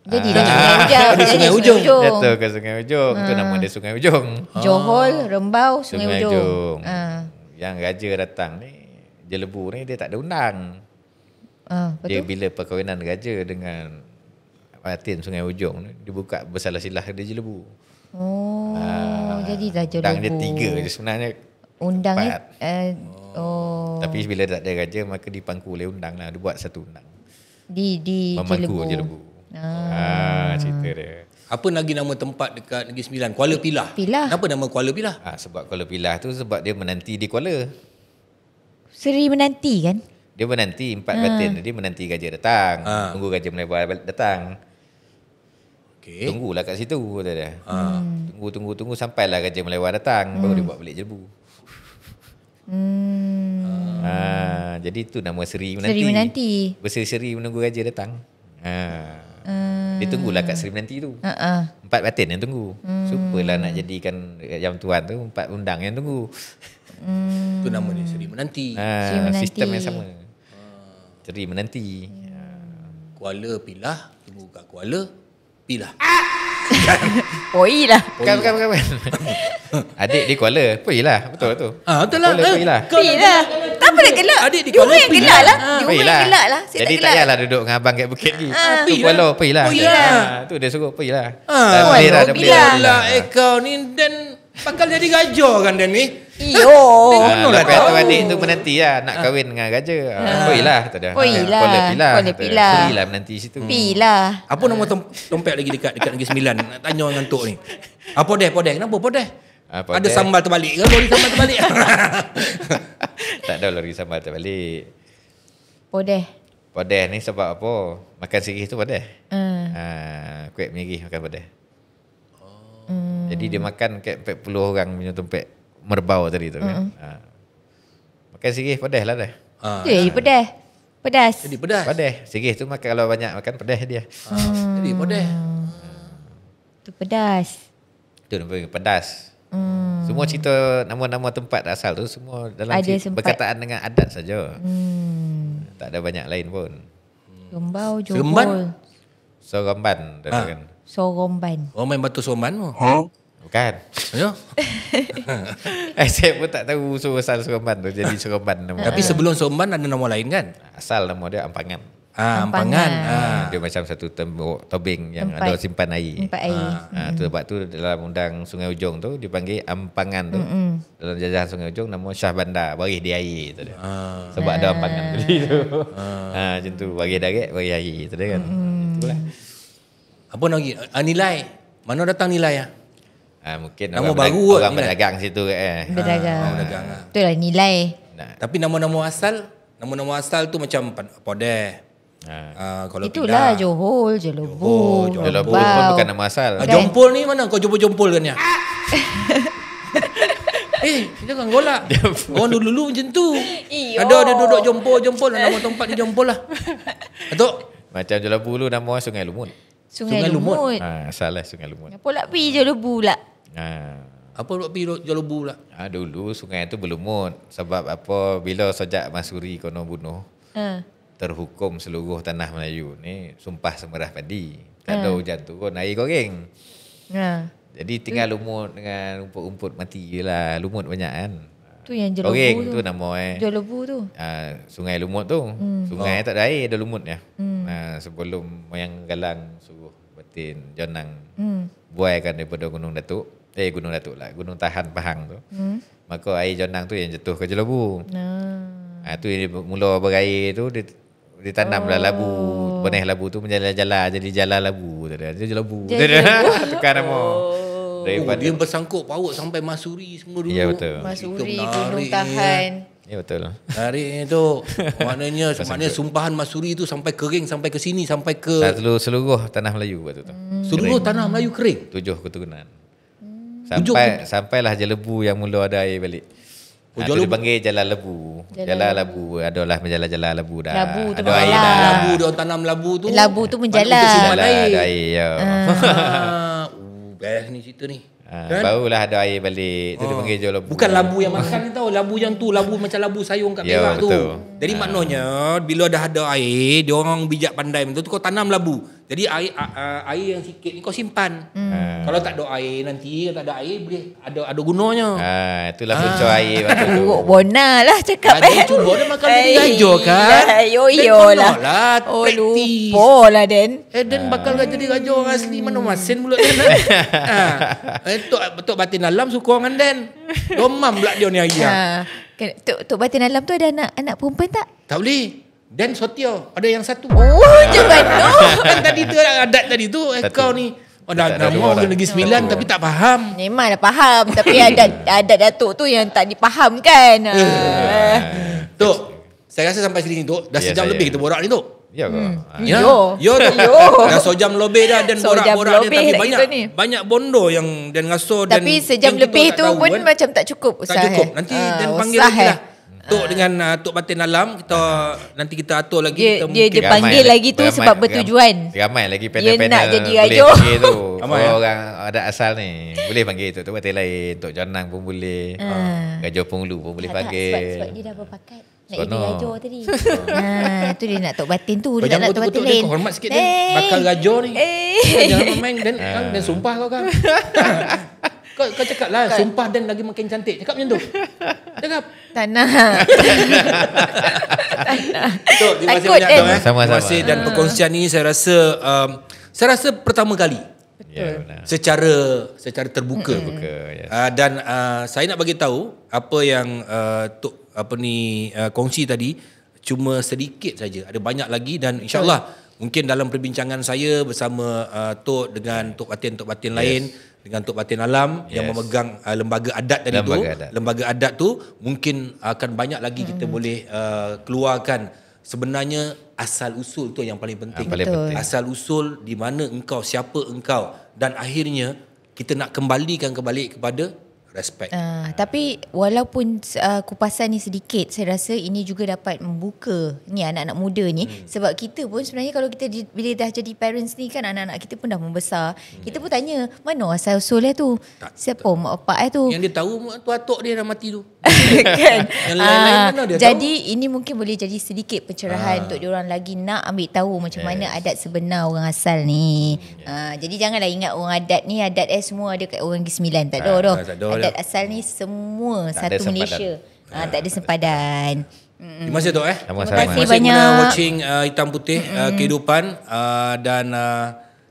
Jadi dari Sungai Ujung.
Jatuh ke Sungai Ujung. Itu nama dia Sungai Ujung.
Johol, Rembau, Sungai Ujung.
Yang raja datang ni, Jelebu ni dia tak ada undang. Dia bila perkahwinan raja dengan Batin Sungai Ujung ni, dia buka bersalah-silah dia Jelebu.
Jadi dah Jelebu.
Undang dia 3 je sebenarnya.
Undangnya
Tapi bila tak ada raja, maka dipangku oleh undang lah. Dia buat satu undang.
Di
memangku Jelebu. Cerita dia.
Apa lagi nama tempat dekat Negeri Sembilan? Kuala Pilah. Kenapa nama Kuala Pilah?
Sebab Kuala Pilah tu sebab dia menanti di Kuala.
Seri menanti kan?
Dia menanti 4 batin. Dia menanti raja datang. Tunggu raja Melawar datang.
Okay.
Tunggulah kat situ kata dia. Tunggu sampailah raja Melawar datang, baru dia buat balik Jelebu. Jadi tu nama Seri Menanti.
Seri Menanti.
Berseri-seri menunggu raja datang. Dia tunggulah kat Seri Menanti tu. 4 batin yang tunggu. Supalah nak jadikan yang tuan tu 4 undang yang tunggu.
Tu nama dia Seri Menanti.
Sistem yang sama. Seri Menanti.
Kuala Pilah, tunggu kat Kuala Pilah.
Poi lah.
Bukan. Adik di Kuala. Poi lah. Betul lah tu.
Betul lah.
Poi lah.
Poi lah. Tak apa nak gelak.
Adik di
Dia
Kuala
orang yang gelak lah. Dia
Poi
orang
lah.
yang gelak lah. Saya
Jadi tak payahlah duduk dengan abang kat Bukit ni. Tu Kuala, Poi lah.
Poi lah.
Tu dia suruh Poi lah.
Kuala Pilah.
Lah kau ni dan bakal jadi gajah kan dan ni.
Iyo.
Lepas tu adik tu menanti lah nak kahwin dengan raja. Poi lah.
Poi lah.
Kuala Pilah.
Kuala Pilah.
Seri lah menanti situ.
Pilah.
Apa nama dompet lagi dekat Negeri Sembilan? Nak tanya dengan Tok ni. Podeh. Kenapa podeh? Ada sambal terbalik ke? Boleh sambal terbalik?
Tak ada lagi sambal tak balik.
Podeh.
Ni sebab apa? Makan sirih tu podeh. Kuat mirih makan podeh. Jadi dia makan kayak 40 orang punya tumpek merbau tadi tu kan. Makan sirih podeh lah dah.
Jadi pedas.
Jadi pedas.
Podeh. Sirih tu makan kalau banyak makan pedih dia.
Jadi pedih.
Tu pedas.
Itu namanya pedas. Semua cerita nama-nama tempat asal tu semua dalam
Ada sempat.
berkataan dengan adat saja. Tak ada banyak lain pun.
Gombau,
Seremban?
Johor.
Soromban kan.
Soromban.
Orang main batu Sorban tu.
Bukan.
Ya.
Saya pun tak tahu asal Soromban tu jadi Soromban nama.
Tapi sebelum Sorban ada nama lain kan?
Asal nama dia Ampangan.
Ampangan.
Dia macam satu tobing yang
Tempat.
ada simpan air.
Tempat air.
Tu sebab tu dalam undang Sungai Ujong tu dipanggil Ampangan tu. Dalam jajahan Sungai Ujong nama Syah Bandar, baris di air tu dia. Sebab ada Ampangan tadi tu. Macam tu, baris darat, baris air tu dia kan. Itulah.
Apa lagi? Nilai. Mana datang nilai ah?
Mungkin
Nama
orang
baru kot,
orang
nilai.
berdagang situ
Berdagang.
Dagang.
Itulah nilai.
Tapi nama-nama asal tu macam podeh. Kalau
Itulah
tidak
Johor, Jelebu,
Jelebu pun bukan nama asal.
Jompol ni mana kau jompol kan ya? Jangan golak. Orang dulu macam tu. Ada duduk jompol nama tempat ni jompol lah. Atuk.
Macam Jelebu dulu nama Sungai Lumut.
Sungai Lumut.
Asal lah Sungai Lumut.
Apa nak pergi Jelebu pula?
Apa nak pergi Jelebu lah?
Dulu sungai tu berlumut. Sebab apa, bila Sojak Masuri kono bunuh, terhukum seluruh tanah Melayu ni sumpah semerah padi. Tak ada hujan turun, air goreng. Jadi tinggal lumut dengan rumput-rumput mati je lah. Lumut banyak kan.
Tu yang Jelebu
Goreng
tu.
tu nama
Jelebu tu.
Sungai Lumut tu. Sungai tak ada air, ada lumutnya. Sebelum moyang Galang suruh batin Jonang buaikan daripada Gunung Datuk. Gunung Datuk lah, Gunung Tahan Pahang tu. Maka air Jonang tu yang jatuh ke Jelebu. Tu yang mula berair tu ditanamlah labu. Benih labu tu menjala-jala jadi jala labu. Jadi Jelebu. Tukar nama.
Dia bersangkut paut sampai Masuri semua dulu.
Ya betul.
Masuri,
Itu
Gunung
menarik
Tahan.
Ya betul.
Tarik tu. Maknanya sumpahan Masuri tu sampai kering sampai ke sini sampai ke
Seluruh tanah Melayu waktu tu.
seluruh tanah Melayu kering.
7 keturunan.
Tujuh
Sampailah Jelebu yang mula ada air balik. Tu dipanggil Jala Lebu. Jala Lebu adalah menjala-jala lebu dah.
Labu tu
ada air dah.
Labu dia orang tanam labu tu.
Labu tu menjala.
Jala ada air ya.
Best ni cerita ni.
Barulah ada air balik. Tu dipanggil Jala Lebu.
Bukan labu yang makan ni tau. Labu yang tu. Labu macam labu sayung kat Perak tu.
Betul.
Jadi maknanya bila dah ada air, dia orang bijak pandai betul tu kau tanam labu. Jadi air yang sikit ni kau simpan. Kalau tak ada air nanti, kalau tak ada air boleh ada gunanya.
Itulah punca air waktu tu.
Buruk bona lah cakap.
Dia cuba dia makan jadi gajah kan.
Yo lah.
Oh
lupa lah Den.
Dan bakal jadi gajah orang asli mana masin pula Dan. Tok batin dalam suka dengan Dan. Domam pula dia ni ayah.
Tok batin dalam tu ada anak perempuan tak?
Tak boleh. Dan Sotio ada yang satu.
Jangan
Kan tadi tu adat tadi tu kau ni dah nama Negeri Sembilan tapi tak faham.
Memang dah faham tapi adat datuk tu yang tak dipahamkan.
Tok, saya rasa sampai sini Tok. Dah sejam lebih kita borak ni Tok.
Ya ke?
Yo Tok. Dah sejam lebih dah dan borak-borak dia tapi banyak bondo yang dan ngaso dan
tapi sejam lebih tu pun macam tak cukup
tak cukup. Nanti dan panggil lagi lah. Tok dengan Tok Batin Alam nanti kita atur lagi
dia panggil lagi tu sebab bertujuan.
Ramai lagi
Dia
panel-panel
nak jadi
boleh
raja.
panggil tu.
Ramai
Orang ada asal ni boleh panggil Tok Batin lain, Tok Jonang pun boleh. Gajah Penglu pun boleh panggil.
Sebab dia dah berpakat nak jadi raja tadi. Tu dia nak Tok Batin tu, dia nak Tok Batin
lain.
lain.
Kau hormat sikit Dan. Bakal raja ni. Jangan main Dan sumpah kau kan. Kau cakap lah sumpah Dan lagi makin cantik. Cakap macam tu. Cakap.
Tanah.
Tok, terima kasih banyak Tok. Terima kasih dan perkongsian ni saya rasa pertama kali.
Ya, benar.
Secara terbuka. Dan saya nak bagi tahu apa yang Tok kongsi tadi cuma sedikit saja. Ada banyak lagi dan insya-Allah mungkin dalam perbincangan saya bersama Tok dengan Tok Batin lain dengan Tok Batin Alam yang memegang lembaga adat tadi lembaga adat tu mungkin akan banyak lagi kita boleh keluarkan sebenarnya asal usul tu yang paling penting. Asal usul di mana engkau, siapa engkau, dan akhirnya kita nak kembalikan kepada respect.
Tapi walaupun kupasan ni sedikit, saya rasa ini juga dapat membuka ni anak-anak muda ni, sebab kita pun sebenarnya kalau kita bila dah jadi parents ni kan, anak-anak kita pun dah membesar, kita pun tanya mana asal usul tu, siapa mak bapak tu,
yang dia tahu mak tu atuk dia dah mati tu.
Kan?
Yang lain-lain mana dia
jadi
tahu?
ini mungkin boleh jadi sedikit pencerahan untuk diorang lagi nak ambil tahu macam mana adat sebenar orang asal ni. Jadi janganlah ingat orang adat ni adat semua ada kat orang Negeri Sembilan, tak ada dah. Adat asal ni semua tak satu Malaysia. Tak ada sempadan.
Terima kasih Tok.
Terima kasih
banyak
banyak.
Watching Hitam Putih Kehidupan, dan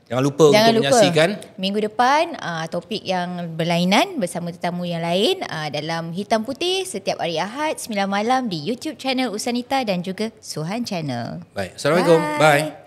jangan lupa untuk menyaksikan
minggu depan topik yang berlainan bersama tetamu yang lain dalam Hitam Putih setiap hari Ahad 9 malam di YouTube channel Usanita dan juga Suhan Channel.
Baik, Assalamualaikum. Bye.